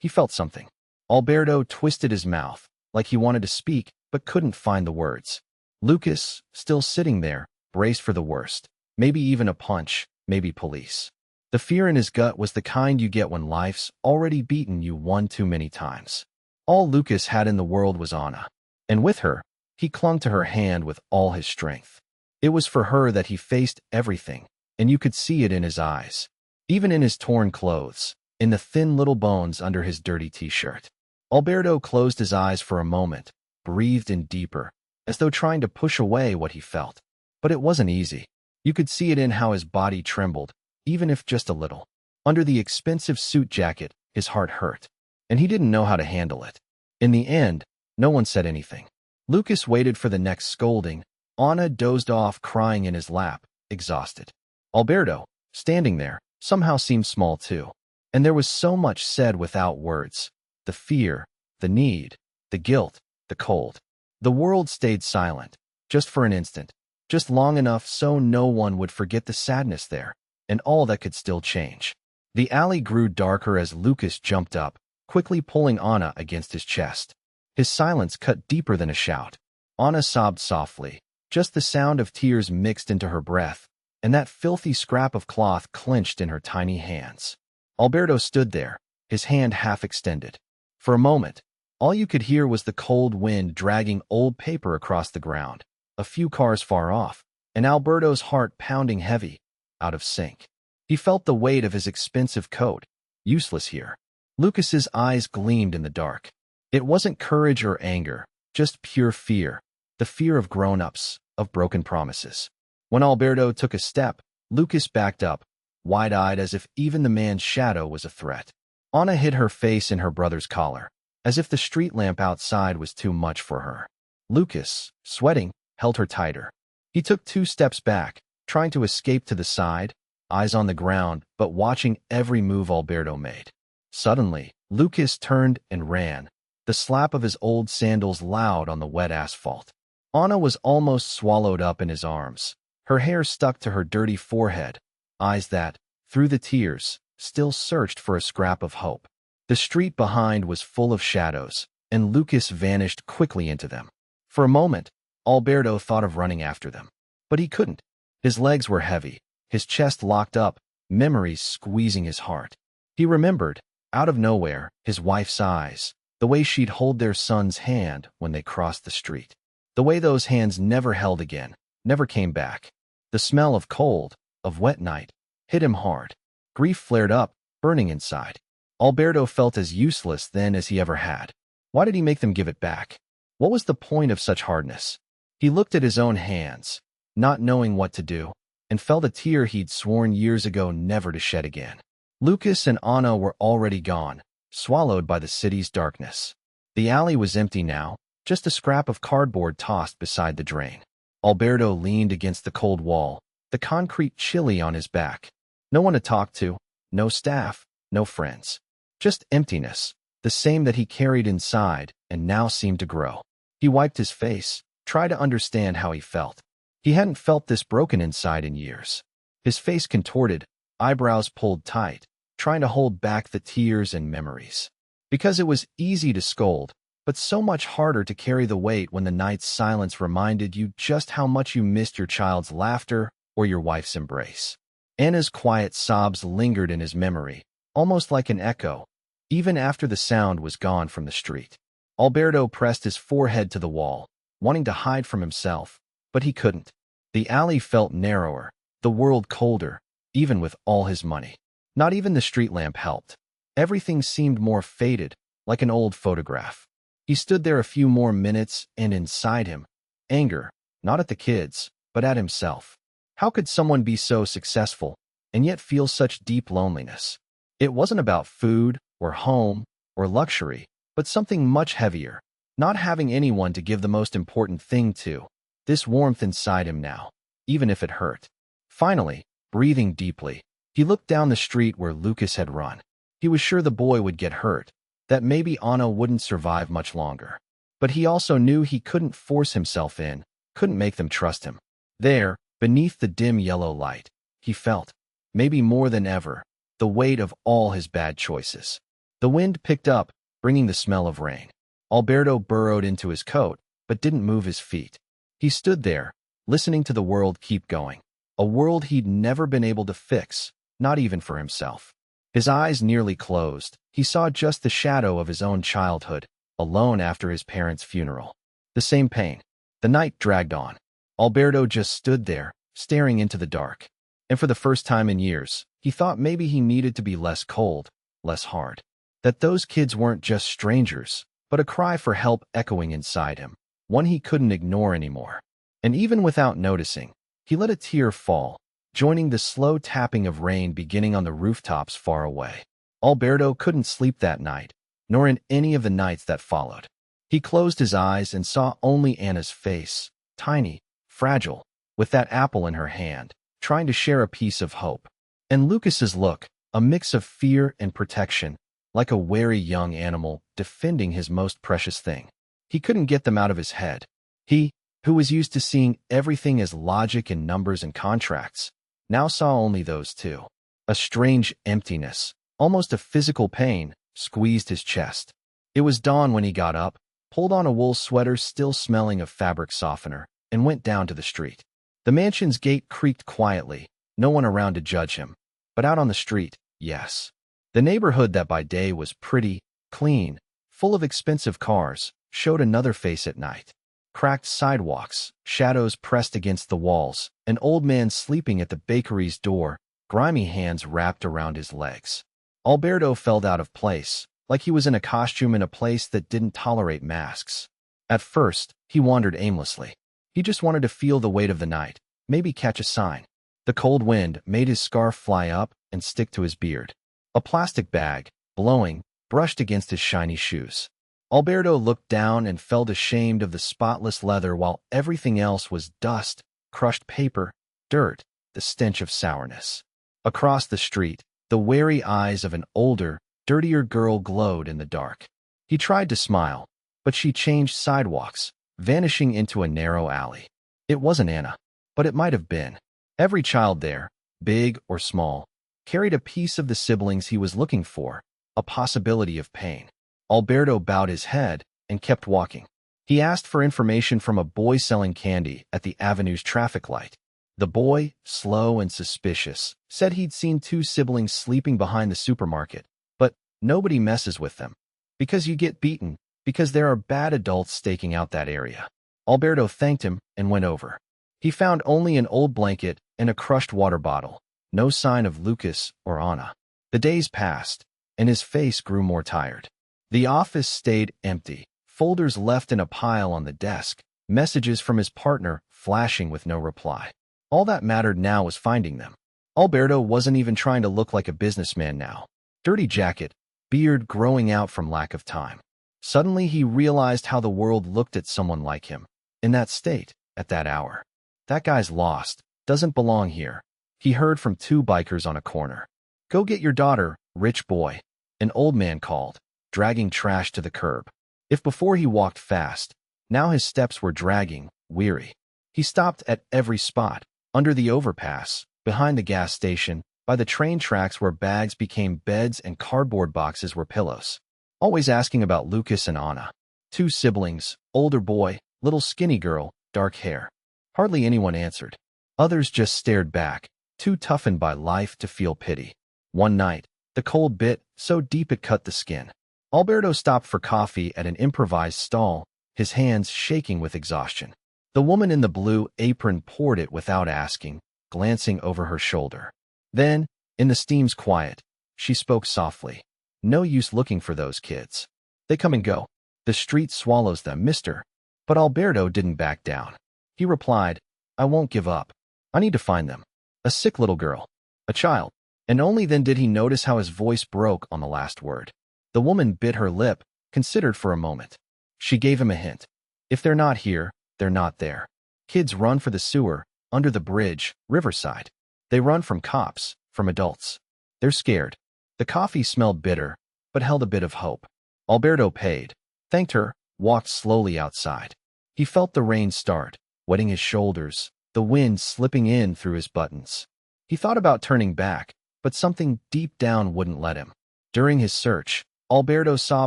felt something. Alberto twisted his mouth, like he wanted to speak, but couldn't find the words. Lucas, still sitting there, braced for the worst. Maybe even a punch, maybe police. The fear in his gut was the kind you get when life's already beaten you one too many times. All Lucas had in the world was Anna. And with her, he clung to her hand with all his strength. It was for her that he faced everything, and you could see it in his eyes. Even in his torn clothes, in the thin little bones under his dirty t-shirt. Alberto closed his eyes for a moment, breathed in deeper, as though trying to push away what he felt. But it wasn't easy. You could see it in how his body trembled, even if just a little. Under the expensive suit jacket, his heart hurt. and he didn't know how to handle it. In the end, no one said anything. Lucas waited for the next scolding. Anna dozed off, crying in his lap, exhausted. Alberto, standing there, somehow seemed small too. And there was so much said without words. The fear, the need, the guilt, the cold. The world stayed silent, just for an instant, just long enough so no one would forget the sadness there, and all that could still change. The alley grew darker as Lucas jumped up, quickly pulling Anna against his chest. His silence cut deeper than a shout. Anna sobbed softly, just the sound of tears mixed into her breath, and that filthy scrap of cloth clenched in her tiny hands. Alberto stood there, his hand half extended. For a moment, all you could hear was the cold wind dragging old paper across the ground, a few cars far off, and Alberto's heart pounding heavy, out of sync. He felt the weight of his expensive coat, useless here. Lucas's eyes gleamed in the dark. It wasn't courage or anger, just pure fear, the fear of grown-ups, of broken promises. When Alberto took a step, Lucas backed up, wide-eyed as if even the man's shadow was a threat. Anna hid her face in her brother's collar, as if the street lamp outside was too much for her. Lucas, sweating, held her tighter. He took 2 steps back, trying to escape to the side, eyes on the ground, but watching every move Alberto made. Suddenly, Lucas turned and ran, the slap of his old sandals loud on the wet asphalt. Anna was almost swallowed up in his arms, her hair stuck to her dirty forehead, eyes that, through the tears, still searched for a scrap of hope. The street behind was full of shadows, and Lucas vanished quickly into them. For a moment, Alberto thought of running after them. But he couldn't. His legs were heavy, his chest locked up, memories squeezing his heart. He remembered, out of nowhere, his wife's eyes, the way she'd hold their son's hand when they crossed the street. The way those hands never held again, never came back. The smell of cold, of wet night, hit him hard. Grief flared up, burning inside. Alberto felt as useless then as he ever had. Why did he make them give it back? What was the point of such hardness? He looked at his own hands, not knowing what to do, and felt a tear he'd sworn years ago never to shed again. Lucas and Anna were already gone, swallowed by the city's darkness. The alley was empty now, just a scrap of cardboard tossed beside the drain. Alberto leaned against the cold wall, the concrete chilly on his back. No one to talk to, no staff, no friends. Just emptiness, the same that he carried inside and now seemed to grow. He wiped his face, tried to understand how he felt. He hadn't felt this broken inside in years. His face contorted, eyebrows pulled tight, trying to hold back the tears and memories. Because it was easy to scold, but so much harder to carry the weight when the night's silence reminded you just how much you missed your child's laughter or your wife's embrace. Anna's quiet sobs lingered in his memory, almost like an echo, even after the sound was gone from the street. Alberto pressed his forehead to the wall, wanting to hide from himself, but he couldn't. The alley felt narrower, the world colder, even with all his money. Not even the street lamp helped. Everything seemed more faded, like an old photograph. He stood there a few more minutes, and inside him, anger, not at the kids, but at himself. How could someone be so successful, and yet feel such deep loneliness? It wasn't about food, or home, or luxury, but something much heavier. Not having anyone to give the most important thing to. This warmth inside him now, even if it hurt. Finally, breathing deeply, he looked down the street where Lucas had run. He was sure the boy would get hurt, that maybe Anna wouldn't survive much longer. But he also knew he couldn't force himself in, couldn't make them trust him. There, beneath the dim yellow light, he felt, maybe more than ever, the weight of all his bad choices. The wind picked up, bringing the smell of rain. Alberto burrowed into his coat, but didn't move his feet. He stood there, listening to the world keep going. A world he'd never been able to fix, not even for himself. His eyes nearly closed. He saw just the shadow of his own childhood, alone after his parents' funeral. The same pain. The night dragged on. Alberto just stood there, staring into the dark. And for the first time in years, he thought maybe he needed to be less cold, less hard. That those kids weren't just strangers, but a cry for help echoing inside him, one he couldn't ignore anymore. And even without noticing, he let a tear fall, joining the slow tapping of rain beginning on the rooftops far away. Alberto couldn't sleep that night, nor in any of the nights that followed. He closed his eyes and saw only Anna's face, tiny, fragile, with that apple in her hand, trying to share a piece of hope. And Lucas's look, a mix of fear and protection, like a wary young animal defending his most precious thing. He couldn't get them out of his head. He, who was used to seeing everything as logic and numbers and contracts, now saw only those two. A strange emptiness, almost a physical pain, squeezed his chest. It was dawn when he got up, pulled on a wool sweater still smelling of fabric softener, and went down to the street. The mansion's gate creaked quietly, no one around to judge him. But out on the street, yes. The neighborhood that by day was pretty, clean, full of expensive cars, showed another face at night. Cracked sidewalks, shadows pressed against the walls, an old man sleeping at the bakery's door, grimy hands wrapped around his legs. Alberto felt out of place, like he was in a costume in a place that didn't tolerate masks. At first, he wandered aimlessly. He just wanted to feel the weight of the night, maybe catch a sign. The cold wind made his scarf fly up and stick to his beard. A plastic bag, blowing, brushed against his shiny shoes. Alberto looked down and felt ashamed of the spotless leather while everything else was dust, crushed paper, dirt, the stench of sourness. Across the street, the wary eyes of an older, dirtier girl glowed in the dark. He tried to smile, but she changed sidewalks, vanishing into a narrow alley. It wasn't Anna, but it might have been. Every child there, big or small, carried a piece of the siblings he was looking for, a possibility of pain. Alberto bowed his head and kept walking. He asked for information from a boy selling candy at the avenue's traffic light. The boy, slow and suspicious, said he'd seen two siblings sleeping behind the supermarket, but nobody messes with them. Because you get beaten, because there are bad adults staking out that area. Alberto thanked him and went over. He found only an old blanket and a crushed water bottle, no sign of Lucas or Anna. The days passed, and his face grew more tired. The office stayed empty, folders left in a pile on the desk, messages from his partner flashing with no reply. All that mattered now was finding them. Alberto wasn't even trying to look like a businessman now. Dirty jacket, beard growing out from lack of time. Suddenly he realized how the world looked at someone like him. In that state, at that hour. That guy's lost, doesn't belong here. He heard from two bikers on a corner. Go get your daughter, rich boy. An old man called, dragging trash to the curb. If before he walked fast, now his steps were dragging, weary. He stopped at every spot, under the overpass, behind the gas station, by the train tracks where bags became beds and cardboard boxes were pillows. Always asking about Lucas and Anna. Two siblings, older boy, little skinny girl, dark hair. Hardly anyone answered. Others just stared back, too toughened by life to feel pity. One night, the cold bit so deep it cut the skin. Alberto stopped for coffee at an improvised stall, his hands shaking with exhaustion. The woman in the blue apron poured it without asking, glancing over her shoulder. Then, in the steam's quiet, she spoke softly. No use looking for those kids. They come and go. The street swallows them, mister. But Alberto didn't back down. He replied, I won't give up. I need to find them. A sick little girl. A child. And only then did he notice how his voice broke on the last word. The woman bit her lip, considered for a moment. She gave him a hint. If they're not here, they're not there. Kids run for the sewer, under the bridge, riverside. They run from cops, from adults. They're scared. The coffee smelled bitter, but held a bit of hope. Alberto paid, thanked her, walked slowly outside. He felt the rain start, wetting his shoulders, the wind slipping in through his buttons. He thought about turning back, but something deep down wouldn't let him. During his search, Alberto saw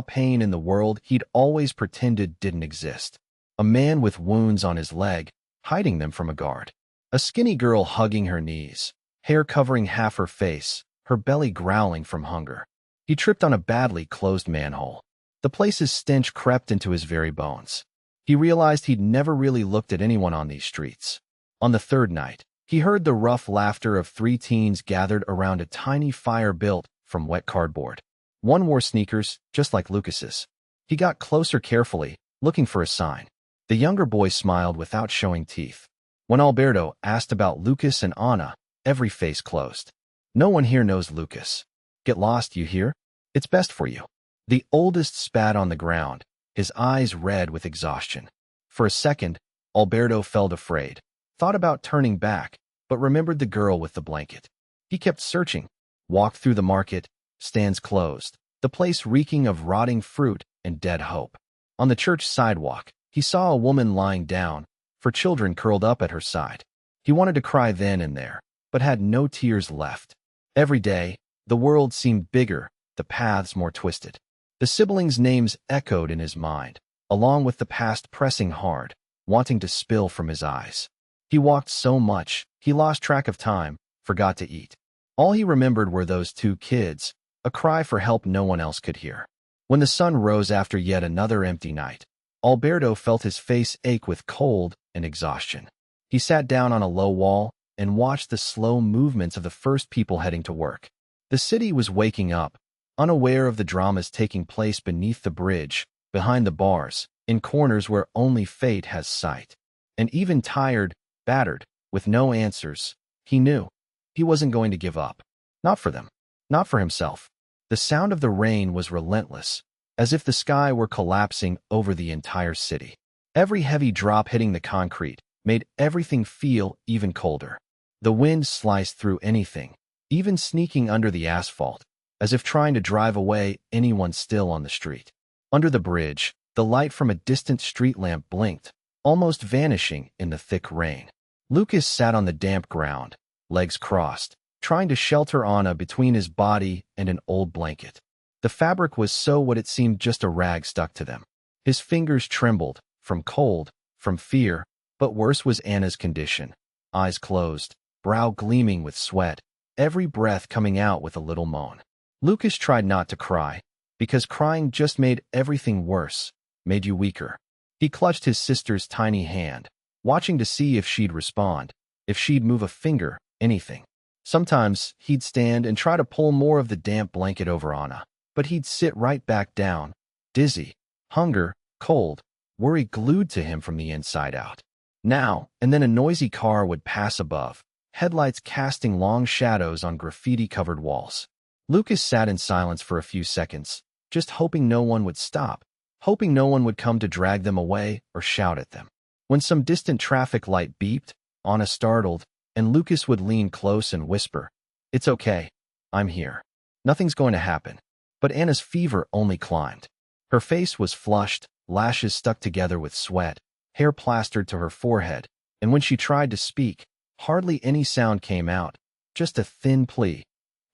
pain in the world he'd always pretended didn't exist. A man with wounds on his leg, hiding them from a guard. A skinny girl hugging her knees, hair covering half her face, her belly growling from hunger. He tripped on a badly closed manhole. The place's stench crept into his very bones. He realized he'd never really looked at anyone on these streets. On the third night, he heard the rough laughter of three teens gathered around a tiny fire built from wet cardboard. One wore sneakers, just like Lucas's. He got closer carefully, looking for a sign. The younger boy smiled without showing teeth. When Alberto asked about Lucas and Anna, every face closed. No one here knows Lucas. Get lost, you hear? It's best for you. The oldest spat on the ground, his eyes red with exhaustion. For a second, Alberto felt afraid, thought about turning back, but remembered the girl with the blanket. He kept searching, walked through the market, stands closed, the place reeking of rotting fruit and dead hope. On the church sidewalk, he saw a woman lying down, her children curled up at her side. He wanted to cry then and there, but had no tears left. Every day, the world seemed bigger, the paths more twisted. The siblings' names echoed in his mind, along with the past pressing hard, wanting to spill from his eyes. He walked so much, he lost track of time, forgot to eat. All he remembered were those two kids, a cry for help no one else could hear. When the sun rose after yet another empty night, Alberto felt his face ache with cold and exhaustion. He sat down on a low wall and watched the slow movements of the first people heading to work. The city was waking up, unaware of the dramas taking place beneath the bridge, behind the bars, in corners where only fate has sight. And even tired, battered, with no answers, he knew he wasn't going to give up. Not for them, not for himself. The sound of the rain was relentless, as if the sky were collapsing over the entire city. Every heavy drop hitting the concrete made everything feel even colder. The wind sliced through anything, even sneaking under the asphalt, as if trying to drive away anyone still on the street. Under the bridge, the light from a distant street lamp blinked, almost vanishing in the thick rain. Lucas sat on the damp ground, legs crossed, trying to shelter Anna between his body and an old blanket. The fabric was so what it seemed just a rag stuck to them. His fingers trembled, from cold, from fear, but worse was Anna's condition. Eyes closed, brow gleaming with sweat, every breath coming out with a little moan. Lucas tried not to cry, because crying just made everything worse, made you weaker. He clutched his sister's tiny hand, watching to see if she'd respond, if she'd move a finger, anything. Sometimes he'd stand and try to pull more of the damp blanket over Anna, but he'd sit right back down, dizzy, hunger, cold, worry glued to him from the inside out. Now and then a noisy car would pass above, headlights casting long shadows on graffiti-covered walls. Lucas sat in silence for a few seconds, just hoping no one would stop, hoping no one would come to drag them away or shout at them. When some distant traffic light beeped, Anna startled, and Lucas would lean close and whisper, "It's okay. I'm here. Nothing's going to happen." But Anna's fever only climbed. Her face was flushed, lashes stuck together with sweat, hair plastered to her forehead, and when she tried to speak, hardly any sound came out, just a thin plea.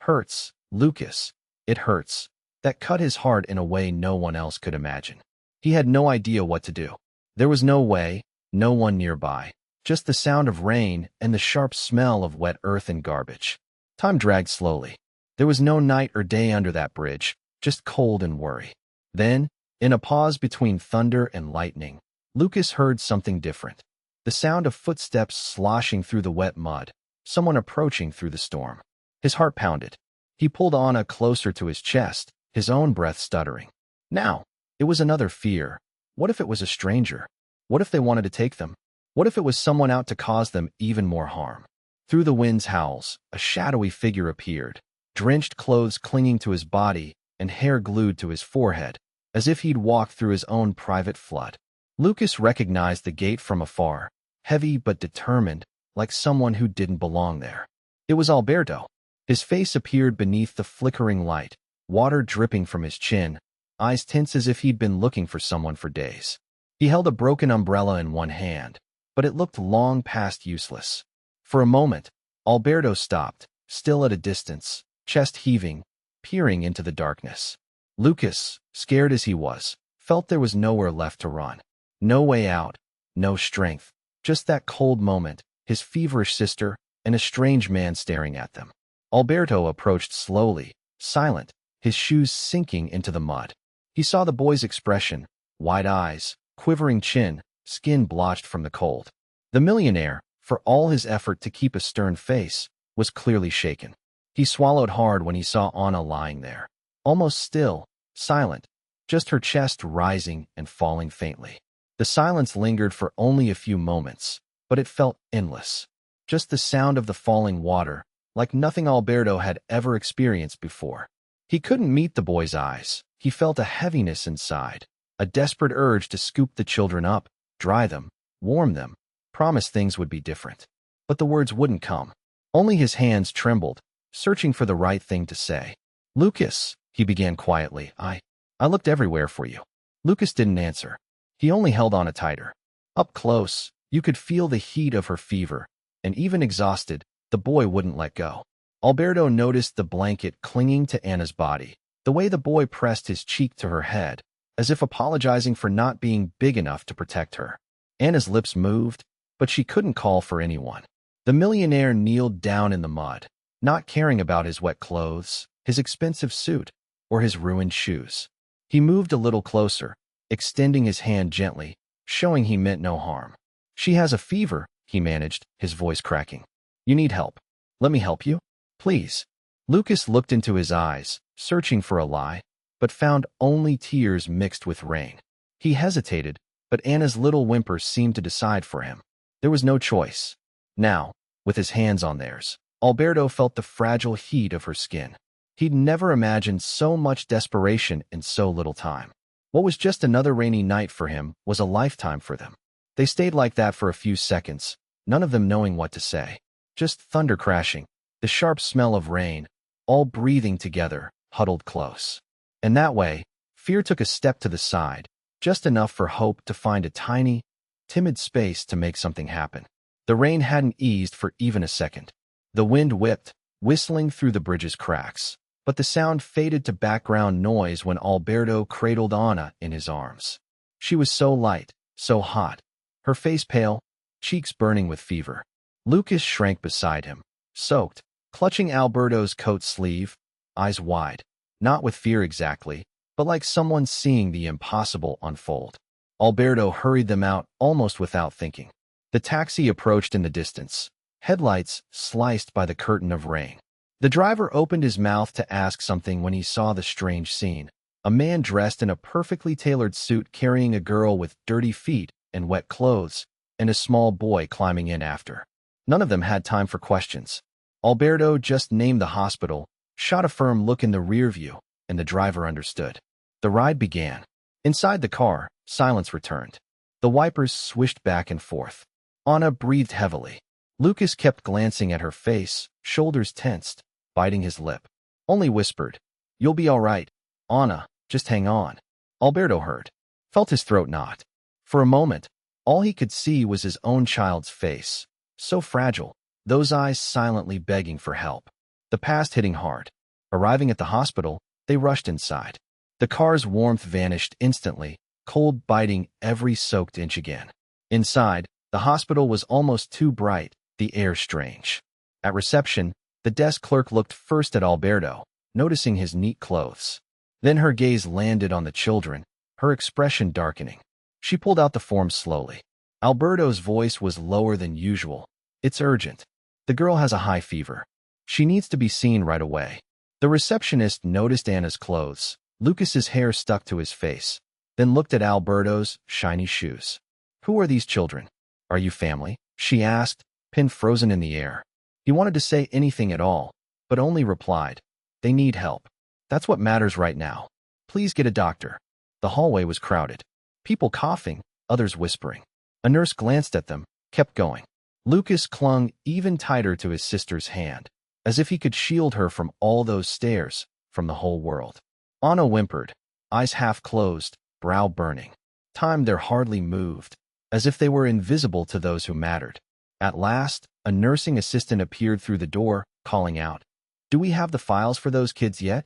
"Hurts, Lucas. It hurts." That cut his heart in a way no one else could imagine. He had no idea what to do. There was no way, no one nearby, just the sound of rain and the sharp smell of wet earth and garbage. Time dragged slowly. There was no night or day under that bridge, just cold and worry. Then, in a pause between thunder and lightning, Lucas heard something different. The sound of footsteps sloshing through the wet mud, someone approaching through the storm. His heart pounded. He pulled Anna closer to his chest, his own breath stuttering. Now, it was another fear. What if it was a stranger? What if they wanted to take them? What if it was someone out to cause them even more harm? Through the wind's howls, a shadowy figure appeared, drenched clothes clinging to his body and hair glued to his forehead, as if he'd walked through his own private flood. Lucas recognized the gate from afar, heavy but determined, like someone who didn't belong there. It was Alberto. His face appeared beneath the flickering light, water dripping from his chin, eyes tense as if he'd been looking for someone for days. He held a broken umbrella in one hand, but it looked long past useless. For a moment, Alberto stopped, still at a distance, chest heaving, peering into the darkness. Lucas, scared as he was, felt there was nowhere left to run. No way out, no strength, just that cold moment, his feverish sister, and a strange man staring at them. Alberto approached slowly, silent, his shoes sinking into the mud. He saw the boy's expression, wide eyes, quivering chin, skin blotched from the cold. The millionaire, for all his effort to keep a stern face, was clearly shaken. He swallowed hard when he saw Anna lying there, almost still, silent, just her chest rising and falling faintly. The silence lingered for only a few moments, but it felt endless. Just the sound of the falling water, like nothing Alberto had ever experienced before. He couldn't meet the boy's eyes, He felt a heaviness inside, a desperate urge to scoop the children up, dry them, warm them, promise things would be different. But the words wouldn't come. Only his hands trembled, searching for the right thing to say. "Lucas," he began quietly, I looked everywhere for you." Lucas didn't answer. He only held on tighter. Up close, you could feel the heat of her fever, and even exhausted, the boy wouldn't let go. Alberto noticed the blanket clinging to Anna's body, the way the boy pressed his cheek to her head, as if apologizing for not being big enough to protect her. Anna's lips moved, but she couldn't call for anyone. The millionaire kneeled down in the mud, not caring about his wet clothes, his expensive suit, or his ruined shoes. He moved a little closer, extending his hand gently, showing he meant no harm. "She has a fever," he managed, his voice cracking. "You need help. Let me help you? Please." Lucas looked into his eyes, searching for a lie, but found only tears mixed with rain. He hesitated, but Anna's little whimper seemed to decide for him. There was no choice. Now, with his hands on theirs, Alberto felt the fragile heat of her skin. He'd never imagined so much desperation in so little time. What was just another rainy night for him was a lifetime for them. They stayed like that for a few seconds, none of them knowing what to say. Just thunder crashing, the sharp smell of rain, all breathing together, huddled close. And that way, fear took a step to the side, just enough for hope to find a tiny, timid space to make something happen. The rain hadn't eased for even a second. The wind whipped, whistling through the bridge's cracks, but the sound faded to background noise when Alberto cradled Anna in his arms. She was so light, so hot, her face pale, cheeks burning with fever. Lucas shrank beside him, soaked, clutching Alberto's coat sleeve, eyes wide, not with fear exactly, but like someone seeing the impossible unfold. Alberto hurried them out almost without thinking. The taxi approached in the distance, headlights sliced by the curtain of rain. The driver opened his mouth to ask something when he saw the strange scene. A man dressed in a perfectly tailored suit carrying a girl with dirty feet and wet clothes, and a small boy climbing in after. None of them had time for questions. Alberto just named the hospital, shot a firm look in the rear view, and the driver understood. The ride began. Inside the car, silence returned. The wipers swished back and forth. Anna breathed heavily. Lucas kept glancing at her face, shoulders tensed, biting his lip. Only whispered, "You'll be all right, Anna, just hang on." Alberto heard, felt his throat knot. For a moment, all he could see was his own child's face, so fragile, those eyes silently begging for help. The past hitting hard. Arriving at the hospital, they rushed inside. The car's warmth vanished instantly, cold biting every soaked inch again. Inside, the hospital was almost too bright, the air strange. At reception, the desk clerk looked first at Alberto, noticing his neat clothes. Then her gaze landed on the children, her expression darkening. She pulled out the form slowly. Alberto's voice was lower than usual. "It's urgent. The girl has a high fever. She needs to be seen right away." The receptionist noticed Anna's clothes. Lucas's hair stuck to his face, then looked at Alberto's shiny shoes. "Who are these children? Are you family?" she asked, pin frozen in the air. He wanted to say anything at all, but only replied, "They need help. That's what matters right now. Please get a doctor." The hallway was crowded. People coughing, others whispering. A nurse glanced at them, kept going. Lucas clung even tighter to his sister's hand, as if he could shield her from all those stares, from the whole world. Anna whimpered, eyes half closed, brow burning. Time there hardly moved, as if they were invisible to those who mattered. At last, a nursing assistant appeared through the door, calling out, "Do we have the files for those kids yet?"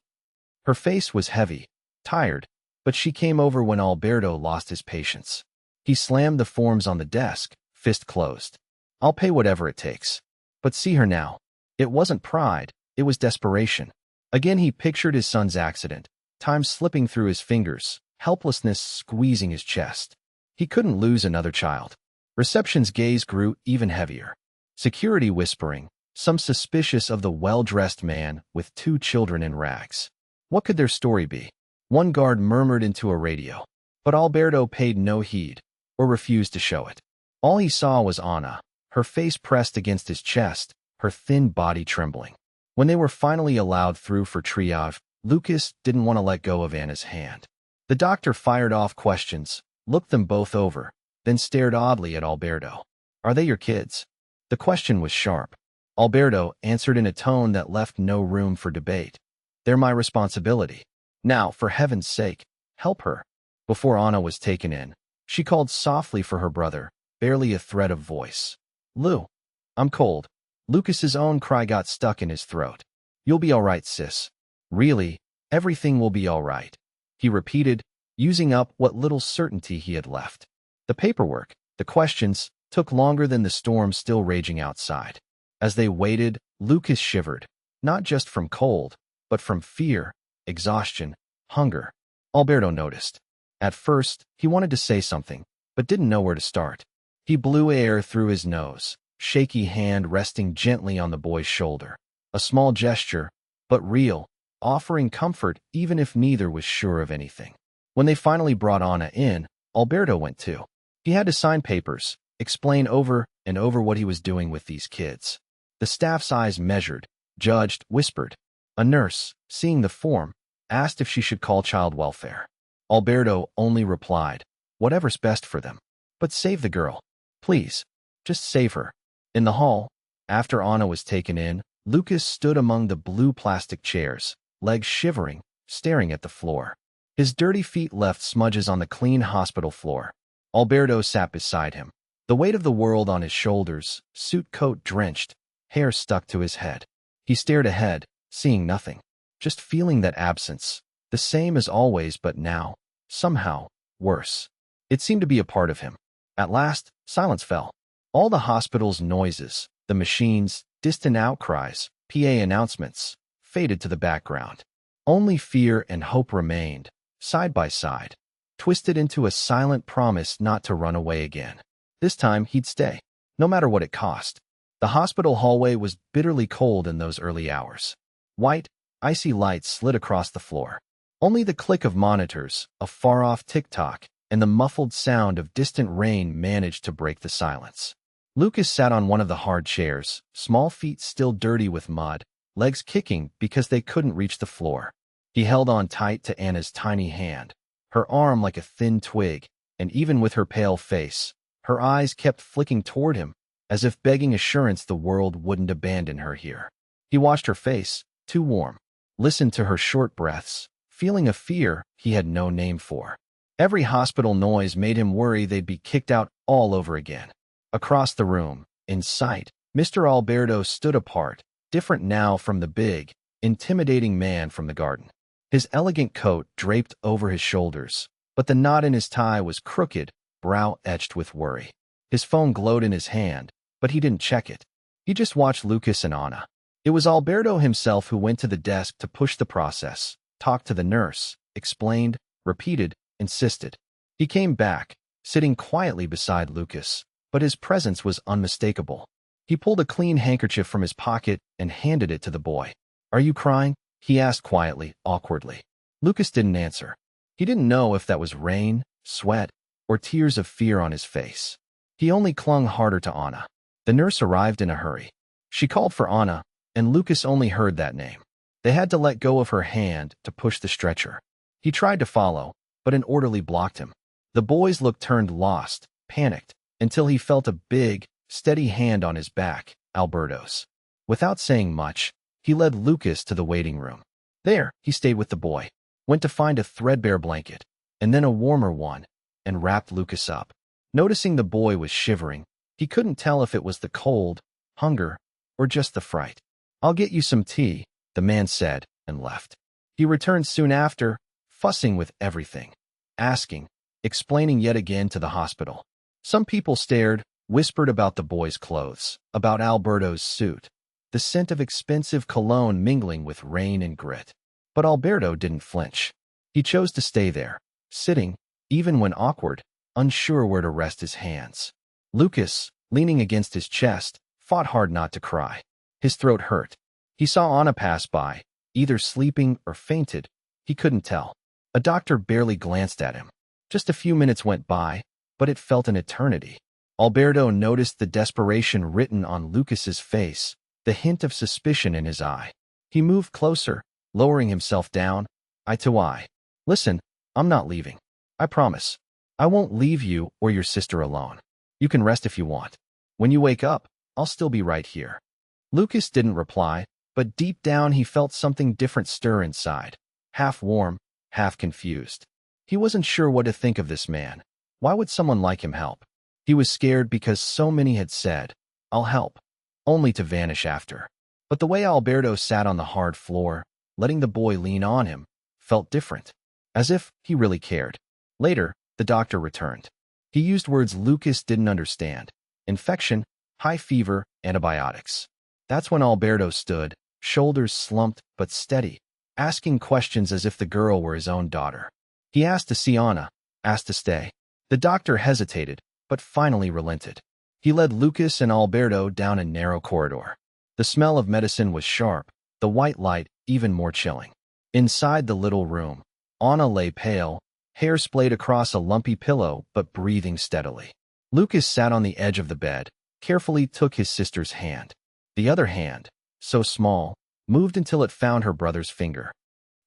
Her face was heavy, tired, but she came over when Alberto lost his patience. He slammed the forms on the desk, fist closed. "I'll pay whatever it takes. But see her now." It wasn't pride, it was desperation. Again he pictured his son's accident, time slipping through his fingers, helplessness squeezing his chest. He couldn't lose another child. Reception's gaze grew even heavier. Security whispering, some suspicious of the well-dressed man with 2 children in rags. What could their story be? One guard murmured into a radio, but Alberto paid no heed, or refused to show it. All he saw was Anna, her face pressed against his chest, her thin body trembling. When they were finally allowed through for triage, Lucas didn't want to let go of Anna's hand. The doctor fired off questions, looked them both over, then stared oddly at Alberto. Are they your kids? The question was sharp. Alberto answered in a tone that left no room for debate. They're my responsibility. Now, for heaven's sake, help her. Before Anna was taken in, she called softly for her brother, barely a thread of voice. Lou, I'm cold. Lucas's own cry got stuck in his throat. You'll be all right, sis. Really, everything will be all right, he repeated, using up what little certainty he had left. The paperwork, the questions, took longer than the storm still raging outside. As they waited, Lucas shivered, not just from cold, but from fear, exhaustion, hunger. Alberto noticed. At first, he wanted to say something, but didn't know where to start. He blew air through his nose, shaky hand resting gently on the boy's shoulder. A small gesture, but real, offering comfort even if neither was sure of anything. When they finally brought Anna in, Alberto went too. He had to sign papers, explain over and over what he was doing with these kids. The staff's eyes measured, judged, whispered. A nurse, seeing the form, asked if she should call child welfare. Alberto only replied, whatever's best for them. But save the girl. Please. Just save her. In the hall, after Anna was taken in, Lucas stood among the blue plastic chairs, legs shivering, staring at the floor. His dirty feet left smudges on the clean hospital floor. Alberto sat beside him, the weight of the world on his shoulders, suit coat drenched, hair stuck to his head. He stared ahead, seeing nothing, just feeling that absence, the same as always but now, somehow, worse. It seemed to be a part of him. At last, silence fell. All the hospital's noises, the machines, distant outcries, PA announcements, faded to the background. Only fear and hope remained, side by side, twisted into a silent promise not to run away again. This time he'd stay, no matter what it cost. The hospital hallway was bitterly cold in those early hours. White, icy lights slid across the floor. Only the click of monitors, a far-off tick-tock, and the muffled sound of distant rain managed to break the silence. Lucas sat on one of the hard chairs, small feet still dirty with mud, legs kicking because they couldn't reach the floor. He held on tight to Anna's tiny hand, her arm like a thin twig, and even with her pale face, her eyes kept flicking toward him, as if begging assurance the world wouldn't abandon her here. He watched her face, too warm, listened to her short breaths, feeling a fear he had no name for. Every hospital noise made him worry they'd be kicked out all over again. Across the room, in sight, Mr. Alberto stood apart, different now from the big, intimidating man from the garden. His elegant coat draped over his shoulders, but the knot in his tie was crooked, brow etched with worry. His phone glowed in his hand, but he didn't check it. He just watched Lucas and Anna. It was Alberto himself who went to the desk to push the process, talked to the nurse, explained, repeated, insisted. He came back, sitting quietly beside Lucas, but his presence was unmistakable. He pulled a clean handkerchief from his pocket and handed it to the boy. Are you crying? He asked quietly, awkwardly. Lucas didn't answer. He didn't know if that was rain, sweat, or tears of fear on his face. He only clung harder to Anna. The nurse arrived in a hurry. She called for Anna, and Lucas only heard that name. They had to let go of her hand to push the stretcher. He tried to follow, but an orderly blocked him. The boy's look turned lost, panicked, until he felt a big, steady hand on his back, Alberto's. Without saying much, he led Lucas to the waiting room. There, he stayed with the boy, went to find a threadbare blanket, and then a warmer one, and wrapped Lucas up. Noticing the boy was shivering, he couldn't tell if it was the cold, hunger, or just the fright. I'll get you some tea, the man said, and left. He returned soon after, fussing with everything, asking, explaining yet again to the hospital. Some people stared, whispered about the boy's clothes, about Alberto's suit, the scent of expensive cologne mingling with rain and grit. But Alberto didn't flinch. He chose to stay there, sitting, even when awkward, unsure where to rest his hands. Lucas, leaning against his chest, fought hard not to cry. His throat hurt. He saw Anna pass by, either sleeping or fainted. He couldn't tell. A doctor barely glanced at him. Just a few minutes went by, but it felt an eternity. Alberto noticed the desperation written on Lucas's face, the hint of suspicion in his eye. He moved closer, lowering himself down, eye to eye. Listen, I'm not leaving. I promise. I won't leave you or your sister alone. You can rest if you want. When you wake up, I'll still be right here. Lucas didn't reply, but deep down he felt something different stir inside, half warm, half confused. He wasn't sure what to think of this man. Why would someone like him help? He was scared because so many had said, "I'll help," only to vanish after. But the way Alberto sat on the hard floor, letting the boy lean on him, felt different, as if he really cared. Later, the doctor returned. He used words Lucas didn't understand. Infection, high fever, antibiotics. That's when Alberto stood, shoulders slumped but steady, asking questions as if the girl were his own daughter. He asked to see Anna, asked to stay. The doctor hesitated, but finally relented. He led Lucas and Alberto down a narrow corridor. The smell of medicine was sharp, the white light even more chilling. Inside the little room, Anna lay pale, hair splayed across a lumpy pillow but breathing steadily. Lucas sat on the edge of the bed, carefully took his sister's hand. The other hand, so small, moved until it found her brother's finger.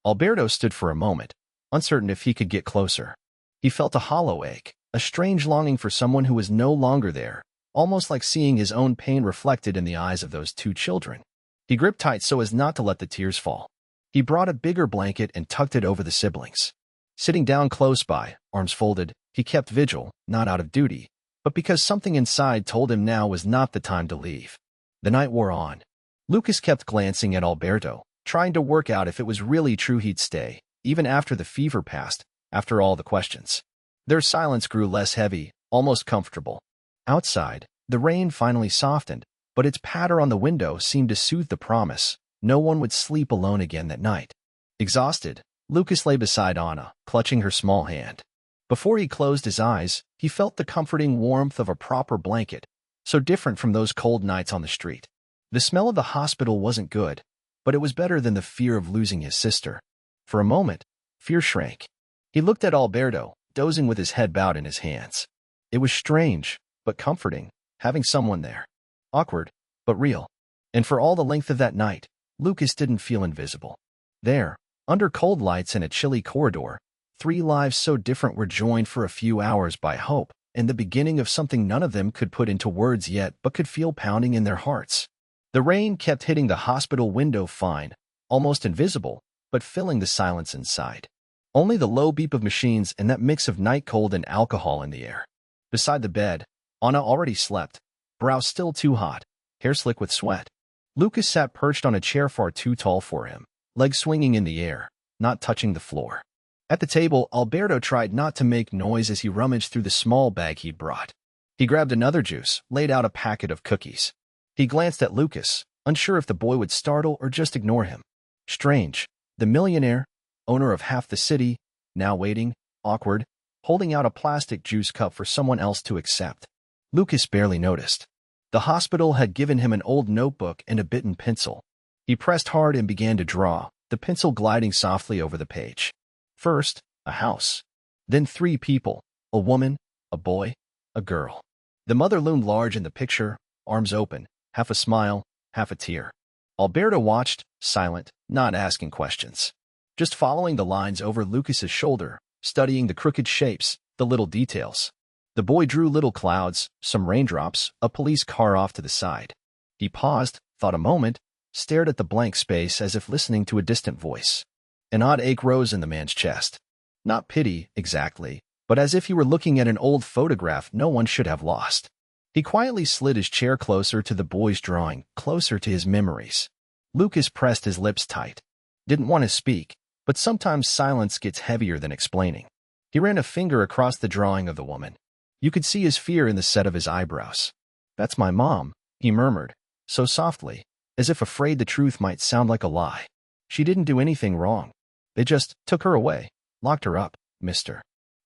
Alberto stood for a moment, uncertain if he could get closer. He felt a hollow ache, a strange longing for someone who was no longer there, almost like seeing his own pain reflected in the eyes of those two children. He gripped tight so as not to let the tears fall. He brought a bigger blanket and tucked it over the siblings. Sitting down close by, arms folded, he kept vigil, not out of duty, but because something inside told him now was not the time to leave. The night wore on. Lucas kept glancing at Alberto, trying to work out if it was really true he'd stay, even after the fever passed, after all the questions. Their silence grew less heavy, almost comfortable. Outside, the rain finally softened, but its patter on the window seemed to soothe the promise no one would sleep alone again that night. Exhausted, Lucas lay beside Anna, clutching her small hand. Before he closed his eyes, he felt the comforting warmth of a proper blanket, so different from those cold nights on the street. The smell of the hospital wasn't good, but it was better than the fear of losing his sister. For a moment, fear shrank. He looked at Alberto, dozing with his head bowed in his hands. It was strange, but comforting, having someone there. Awkward, but real. And for all the length of that night, Lucas didn't feel invisible. There, under cold lights in a chilly corridor, three lives so different were joined for a few hours by hope, and the beginning of something none of them could put into words yet but could feel pounding in their hearts. The rain kept hitting the hospital window fine, almost invisible, but filling the silence inside. Only the low beep of machines and that mix of night cold and alcohol in the air. Beside the bed, Anna already slept, brow still too hot, hair slick with sweat. Lucas sat perched on a chair far too tall for him, legs swinging in the air, not touching the floor. At the table, Alberto tried not to make noise as he rummaged through the small bag he'd brought. He grabbed another juice, laid out a packet of cookies. He glanced at Lucas, unsure if the boy would startle or just ignore him. Strange, the millionaire, owner of half the city, now waiting, awkward, holding out a plastic juice cup for someone else to accept. Lucas barely noticed. The hospital had given him an old notebook and a bitten pencil. He pressed hard and began to draw, the pencil gliding softly over the page. First, a house. Then three people, a woman, a boy, a girl. The mother loomed large in the picture, arms open, half a smile, half a tear. Alberto watched, silent, not asking questions. Just following the lines over Lucas's shoulder, studying the crooked shapes, the little details. The boy drew little clouds, some raindrops, a police car off to the side. He paused, thought a moment, stared at the blank space as if listening to a distant voice. An odd ache rose in the man's chest. Not pity, exactly, but as if he were looking at an old photograph no one should have lost. He quietly slid his chair closer to the boy's drawing, closer to his memories. Lucas pressed his lips tight. Didn't want to speak, but sometimes silence gets heavier than explaining. He ran a finger across the drawing of the woman. You could see his fear in the set of his eyebrows. "That's my mom," he murmured, so softly, as if afraid the truth might sound like a lie. "She didn't do anything wrong. They just took her away, locked her up, mister."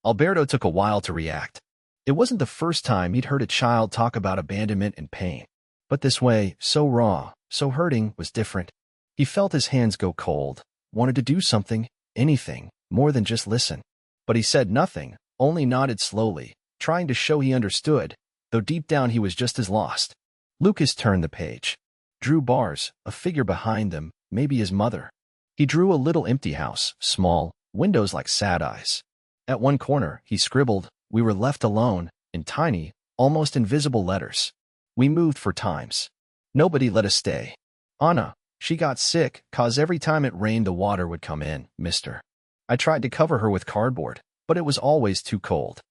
Alberto took a while to react. It wasn't the first time he'd heard a child talk about abandonment and pain. But this way, so raw, so hurting, was different. He felt his hands go cold, wanted to do something, anything, more than just listen. But he said nothing, only nodded slowly, trying to show he understood, though deep down he was just as lost. Lucas turned the page. Drew bars, a figure behind them, maybe his mother. He drew a little empty house, small, windows like sad eyes. At one corner, he scribbled, "We were left alone," in tiny, almost invisible letters. We moved for times. Nobody let us stay. Anna, she got sick, 'cause every time it rained the water would come in, mister. I tried to cover her with cardboard, but it was always too cold.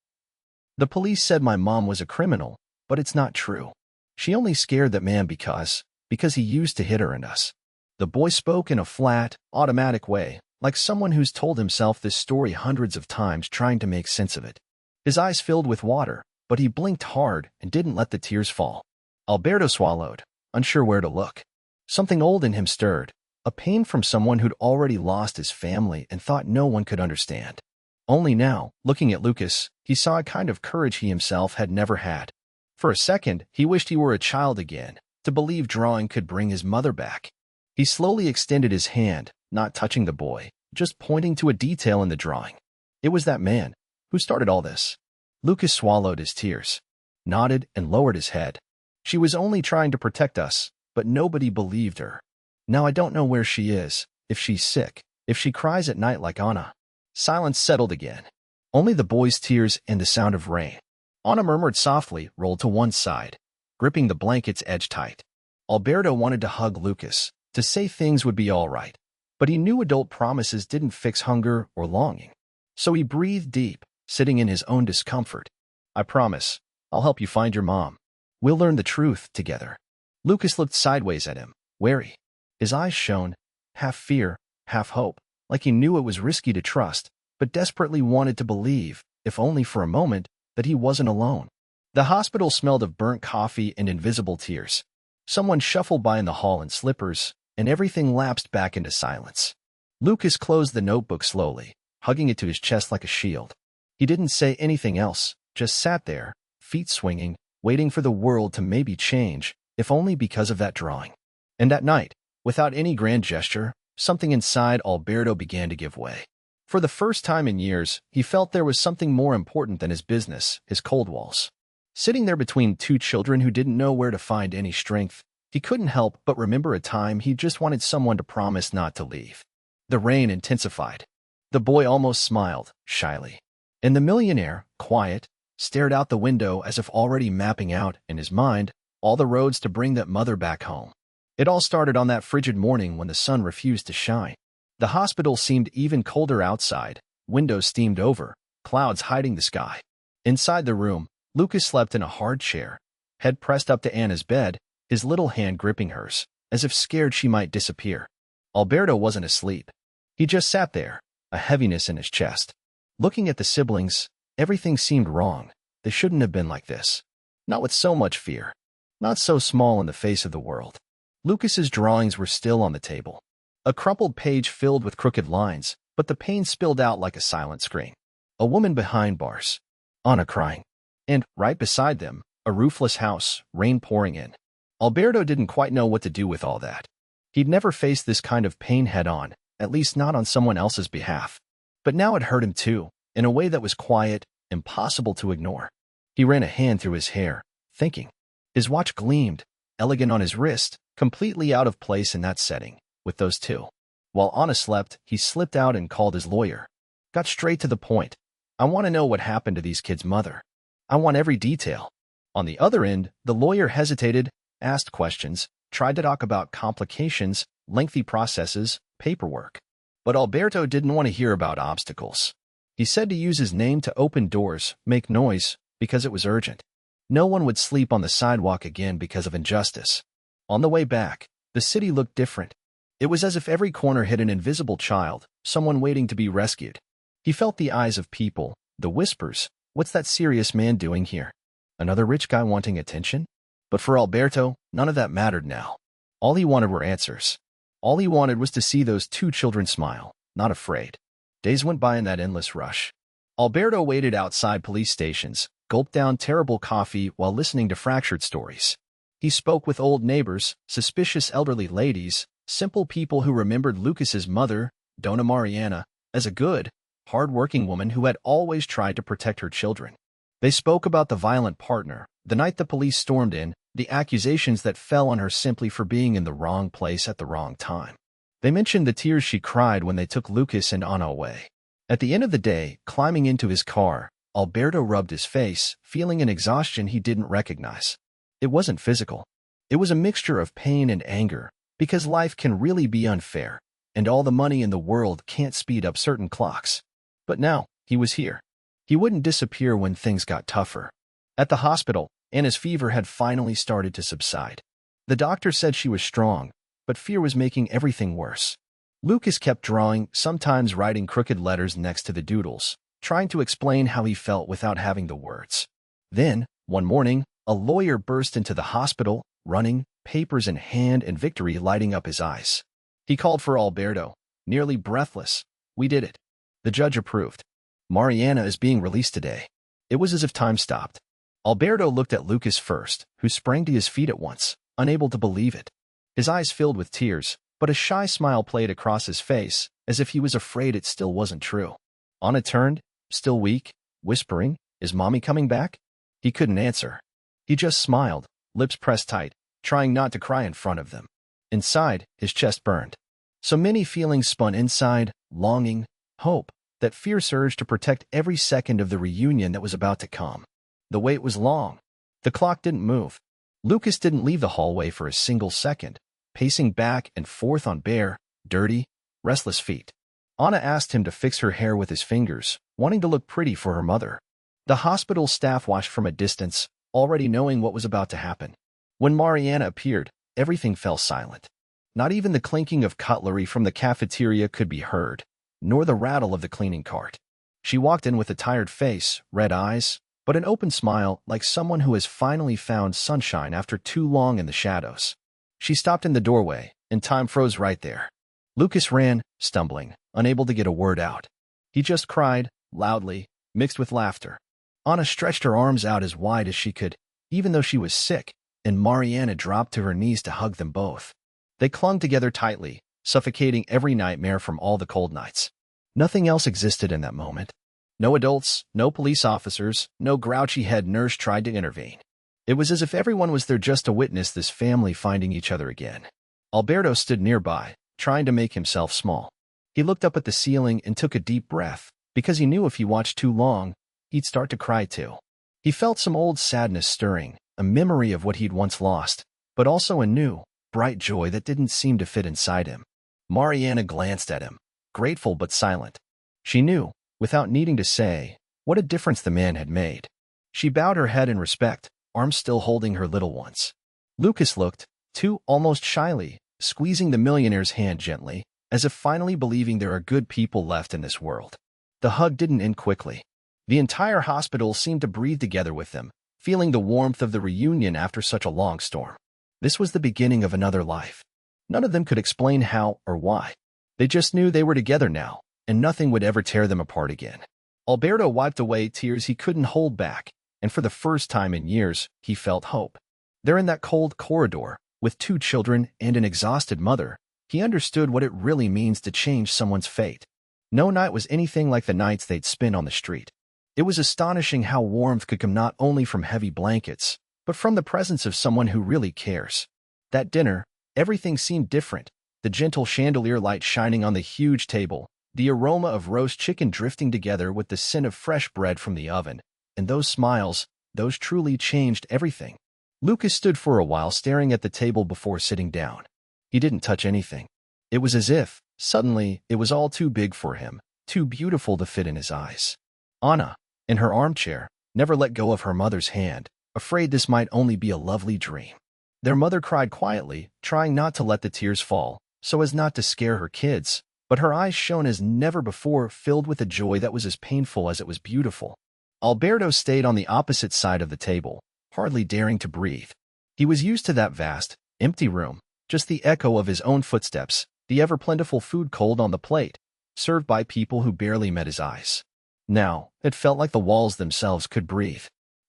The police said my mom was a criminal, but it's not true. She only scared that man because he used to hit her and us. The boy spoke in a flat, automatic way, like someone who's told himself this story hundreds of times trying to make sense of it. His eyes filled with water, but he blinked hard and didn't let the tears fall. Alberto swallowed, unsure where to look. Something old in him stirred, a pain from someone who'd already lost his family and thought no one could understand. Only now, looking at Lucas, he saw a kind of courage he himself had never had. For a second, he wished he were a child again, to believe drawing could bring his mother back. He slowly extended his hand, not touching the boy, just pointing to a detail in the drawing. It was that man who started all this. Lucas swallowed his tears, nodded, and lowered his head. She was only trying to protect us, but nobody believed her. Now I don't know where she is, if she's sick, if she cries at night like Anna. Silence settled again. Only the boy's tears and the sound of rain. Anna murmured softly, rolled to one side, gripping the blanket's edge tight. Alberto wanted to hug Lucas, to say things would be all right, but he knew adult promises didn't fix hunger or longing. So he breathed deep, sitting in his own discomfort. "I promise, I'll help you find your mom. We'll learn the truth together." Lucas looked sideways at him, wary. His eyes shone, half fear, half hope, like he knew it was risky to trust, but desperately wanted to believe, if only for a moment, that he wasn't alone. The hospital smelled of burnt coffee and invisible tears. Someone shuffled by in the hall in slippers, and everything lapsed back into silence. Lucas closed the notebook slowly, hugging it to his chest like a shield. He didn't say anything else, just sat there, feet swinging, waiting for the world to maybe change, if only because of that drawing. And that night, without any grand gesture, something inside Alberto began to give way. For the first time in years, he felt there was something more important than his business, his cold walls. Sitting there between two children who didn't know where to find any strength, he couldn't help but remember a time he just wanted someone to promise not to leave. The rain intensified. The boy almost smiled, shyly. And the millionaire, quiet, stared out the window as if already mapping out, in his mind, all the roads to bring that mother back home. It all started on that frigid morning when the sun refused to shine. The hospital seemed even colder outside, windows steamed over, clouds hiding the sky. Inside the room, Lucas slept in a hard chair, head pressed up to Anna's bed, his little hand gripping hers, as if scared she might disappear. Alberto wasn't asleep. He just sat there, a heaviness in his chest. Looking at the siblings, everything seemed wrong. They shouldn't have been like this. Not with so much fear. Not so small in the face of the world. Lucas's drawings were still on the table. A crumpled page filled with crooked lines, but the pain spilled out like a silent scream. A woman behind bars. Anna crying. And, right beside them, a roofless house, rain pouring in. Alberto didn't quite know what to do with all that. He'd never faced this kind of pain head-on, at least not on someone else's behalf. But now it hurt him too, in a way that was quiet, impossible to ignore. He ran a hand through his hair, thinking. His watch gleamed, elegant on his wrist, completely out of place in that setting, with those two. While Anna slept, he slipped out and called his lawyer. Got straight to the point. "I want to know what happened to these kids' mother. I want every detail." On the other end, the lawyer hesitated, asked questions, tried to talk about complications, lengthy processes, paperwork. But Alberto didn't want to hear about obstacles. He said to use his name to open doors, make noise, because it was urgent. No one would sleep on the sidewalk again because of injustice. On the way back, the city looked different. It was as if every corner hid an invisible child, someone waiting to be rescued. He felt the eyes of people, the whispers. What's that serious man doing here? Another rich guy wanting attention? But for Alberto, none of that mattered now. All he wanted were answers. All he wanted was to see those two children smile, not afraid. Days went by in that endless rush. Alberto waited outside police stations, gulped down terrible coffee while listening to fractured stories. He spoke with old neighbors, suspicious elderly ladies, simple people who remembered Lucas's mother, Dona Mariana, as a good, hard-working woman who had always tried to protect her children. They spoke about the violent partner, the night the police stormed in, the accusations that fell on her simply for being in the wrong place at the wrong time. They mentioned the tears she cried when they took Lucas and Anna away. At the end of the day, climbing into his car, Alberto rubbed his face, feeling an exhaustion he didn't recognize. It wasn't physical. It was a mixture of pain and anger, because life can really be unfair, and all the money in the world can't speed up certain clocks. But now, he was here. He wouldn't disappear when things got tougher. At the hospital, Anna's fever had finally started to subside. The doctor said she was strong, but fear was making everything worse. Lucas kept drawing, sometimes writing crooked letters next to the doodles, trying to explain how he felt without having the words. Then, one morning, a lawyer burst into the hospital, running, papers in hand and victory lighting up his eyes. He called for Alberto, nearly breathless. "We did it." The judge approved. "Mariana is being released today." It was as if time stopped. Alberto looked at Lucas first, who sprang to his feet at once, unable to believe it. His eyes filled with tears, but a shy smile played across his face, as if he was afraid it still wasn't true. Anna turned, still weak, whispering, "Is Mommy coming back?" He couldn't answer. He just smiled, lips pressed tight, trying not to cry in front of them. Inside, his chest burned. So many feelings spun inside, longing, hope, that fierce urge to protect every second of the reunion that was about to come. The wait was long. The clock didn't move. Lucas didn't leave the hallway for a single second, pacing back and forth on bare, dirty, restless feet. Anna asked him to fix her hair with his fingers, wanting to look pretty for her mother. The hospital staff watched from a distance, already knowing what was about to happen. When Mariana appeared, everything fell silent. Not even the clinking of cutlery from the cafeteria could be heard, nor the rattle of the cleaning cart. She walked in with a tired face, red eyes, but an open smile like someone who has finally found sunshine after too long in the shadows. She stopped in the doorway, and time froze right there. Lucas ran, stumbling, unable to get a word out. He just cried, loudly, mixed with laughter. Anna stretched her arms out as wide as she could, even though she was sick, and Mariana dropped to her knees to hug them both. They clung together tightly, suffocating every nightmare from all the cold nights. Nothing else existed in that moment. No adults, no police officers, no grouchy head nurse tried to intervene. It was as if everyone was there just to witness this family finding each other again. Alberto stood nearby, trying to make himself small. He looked up at the ceiling and took a deep breath, because he knew if he watched too long, he'd start to cry too. He felt some old sadness stirring, a memory of what he'd once lost, but also a new, bright joy that didn't seem to fit inside him. Mariana glanced at him, grateful but silent. She knew, without needing to say, what a difference the man had made. She bowed her head in respect, arms still holding her little ones. Lucas looked, too, almost shyly, squeezing the millionaire's hand gently, as if finally believing there are good people left in this world. The hug didn't end quickly. The entire hospital seemed to breathe together with them, feeling the warmth of the reunion after such a long storm. This was the beginning of another life. None of them could explain how or why. They just knew they were together now, and nothing would ever tear them apart again. Alberto wiped away tears he couldn't hold back, and for the first time in years, he felt hope. There in that cold corridor, with 2 children and an exhausted mother, he understood what it really means to change someone's fate. No night was anything like the nights they'd spent on the street. It was astonishing how warmth could come not only from heavy blankets, but from the presence of someone who really cares. That dinner, everything seemed different, the gentle chandelier light shining on the huge table, the aroma of roast chicken drifting together with the scent of fresh bread from the oven, and those smiles, those truly changed everything. Lucas stood for a while staring at the table before sitting down. He didn't touch anything. It was as if, suddenly, it was all too big for him, too beautiful to fit in his eyes. Anna, in her armchair, never let go of her mother's hand, afraid this might only be a lovely dream. Their mother cried quietly, trying not to let the tears fall, so as not to scare her kids, but her eyes shone as never before, filled with a joy that was as painful as it was beautiful. Alberto stayed on the opposite side of the table, hardly daring to breathe. He was used to that vast, empty room, just the echo of his own footsteps, the ever-plentiful food cold on the plate, served by people who barely met his eyes. Now, it felt like the walls themselves could breathe.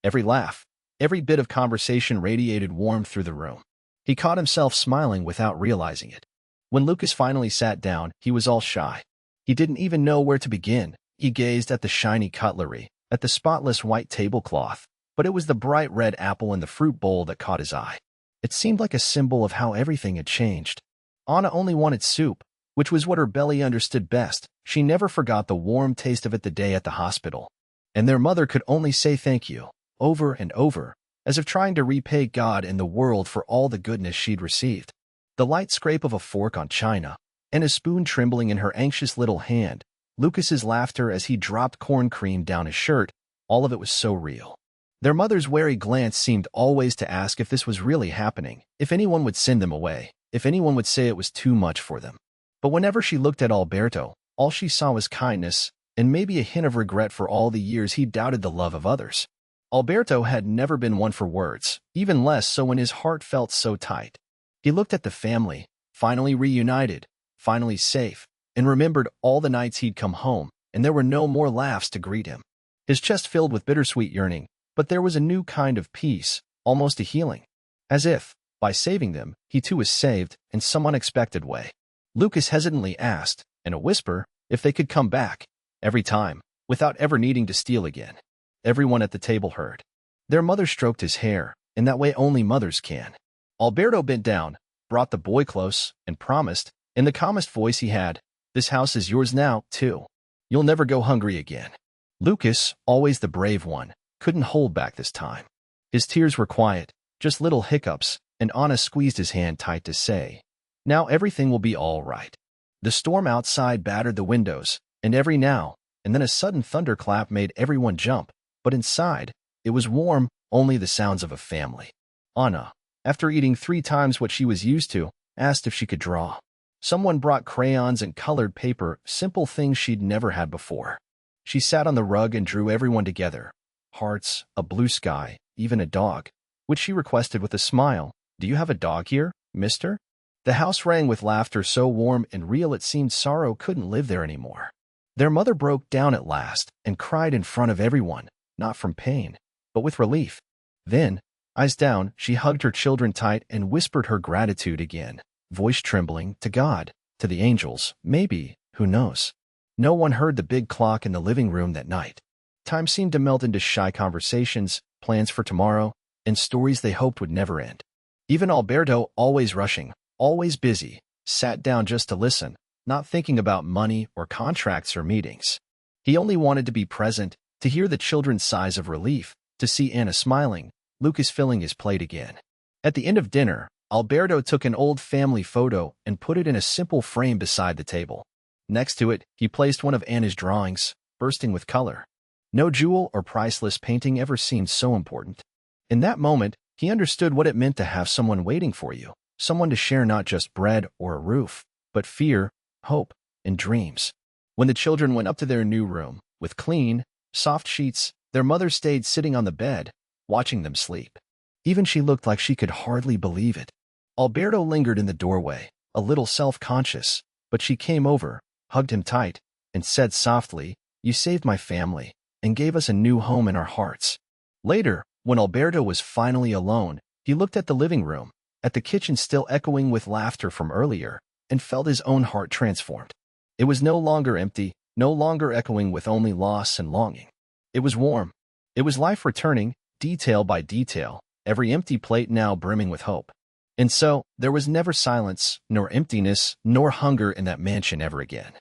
Every laugh, every bit of conversation radiated warmth through the room. He caught himself smiling without realizing it. When Lucas finally sat down, he was all shy. He didn't even know where to begin. He gazed at the shiny cutlery, at the spotless white tablecloth, but it was the bright red apple in the fruit bowl that caught his eye. It seemed like a symbol of how everything had changed. Anna only wanted soup, which was what her belly understood best. She never forgot the warm taste of it the day at the hospital. And their mother could only say thank you, over and over, as if trying to repay God and the world for all the goodness she'd received. The light scrape of a fork on china, and a spoon trembling in her anxious little hand, Lucas's laughter as he dropped corn cream down his shirt, all of it was so real. Their mother's wary glance seemed always to ask if this was really happening, if anyone would send them away, if anyone would say it was too much for them. But whenever she looked at Alberto, all she saw was kindness, and maybe a hint of regret for all the years he doubted the love of others. Alberto had never been one for words, even less so when his heart felt so tight. He looked at the family, finally reunited, finally safe, and remembered all the nights he'd come home, and there were no more laughs to greet him. His chest filled with bittersweet yearning, but there was a new kind of peace, almost a healing. As if, by saving them, he too was saved in some unexpected way. Lucas hesitantly asked, in a whisper, if they could come back, every time, without ever needing to steal again. Everyone at the table heard. Their mother stroked his hair, in that way only mothers can. Alberto bent down, brought the boy close, and promised, in the calmest voice he had, "This house is yours now, too. You'll never go hungry again." Lucas, always the brave one, couldn't hold back this time. His tears were quiet, just little hiccups, and Anna squeezed his hand tight to say, "Now everything will be all right." The storm outside battered the windows, and every now and then a sudden thunderclap made everyone jump, but inside, it was warm, only the sounds of a family. Anna, after eating 3 times what she was used to, asked if she could draw. Someone brought crayons and colored paper, simple things she'd never had before. She sat on the rug and drew everyone together. Hearts, a blue sky, even a dog, which she requested with a smile. "Do you have a dog here, mister?" The house rang with laughter so warm and real it seemed sorrow couldn't live there anymore. Their mother broke down at last and cried in front of everyone, not from pain, but with relief. Then, eyes down, she hugged her children tight and whispered her gratitude again, voice trembling, to God, to the angels, maybe, who knows. No one heard the big clock in the living room that night. Time seemed to melt into shy conversations, plans for tomorrow, and stories they hoped would never end. Even Alberto, always rushing, always busy, sat down just to listen, not thinking about money or contracts or meetings. He only wanted to be present, to hear the children's sighs of relief, to see Anna smiling, Lucas filling his plate again. At the end of dinner, Alberto took an old family photo and put it in a simple frame beside the table. Next to it, he placed one of Anna's drawings, bursting with color. No jewel or priceless painting ever seemed so important. In that moment, he understood what it meant to have someone waiting for you, someone to share not just bread or a roof, but fear, hope, and dreams. When the children went up to their new room, with clean, soft sheets, their mother stayed sitting on the bed, watching them sleep. Even she looked like she could hardly believe it. Alberto lingered in the doorway, a little self-conscious, but she came over, hugged him tight, and said softly, "You saved my family, and gave us a new home in our hearts." Later, when Alberto was finally alone, he looked at the living room, at the kitchen still echoing with laughter from earlier, and felt his own heart transformed. It was no longer empty, no longer echoing with only loss and longing. It was warm. It was life returning, detail by detail, every empty plate now brimming with hope. And so, there was never silence, nor emptiness, nor hunger in that mansion ever again.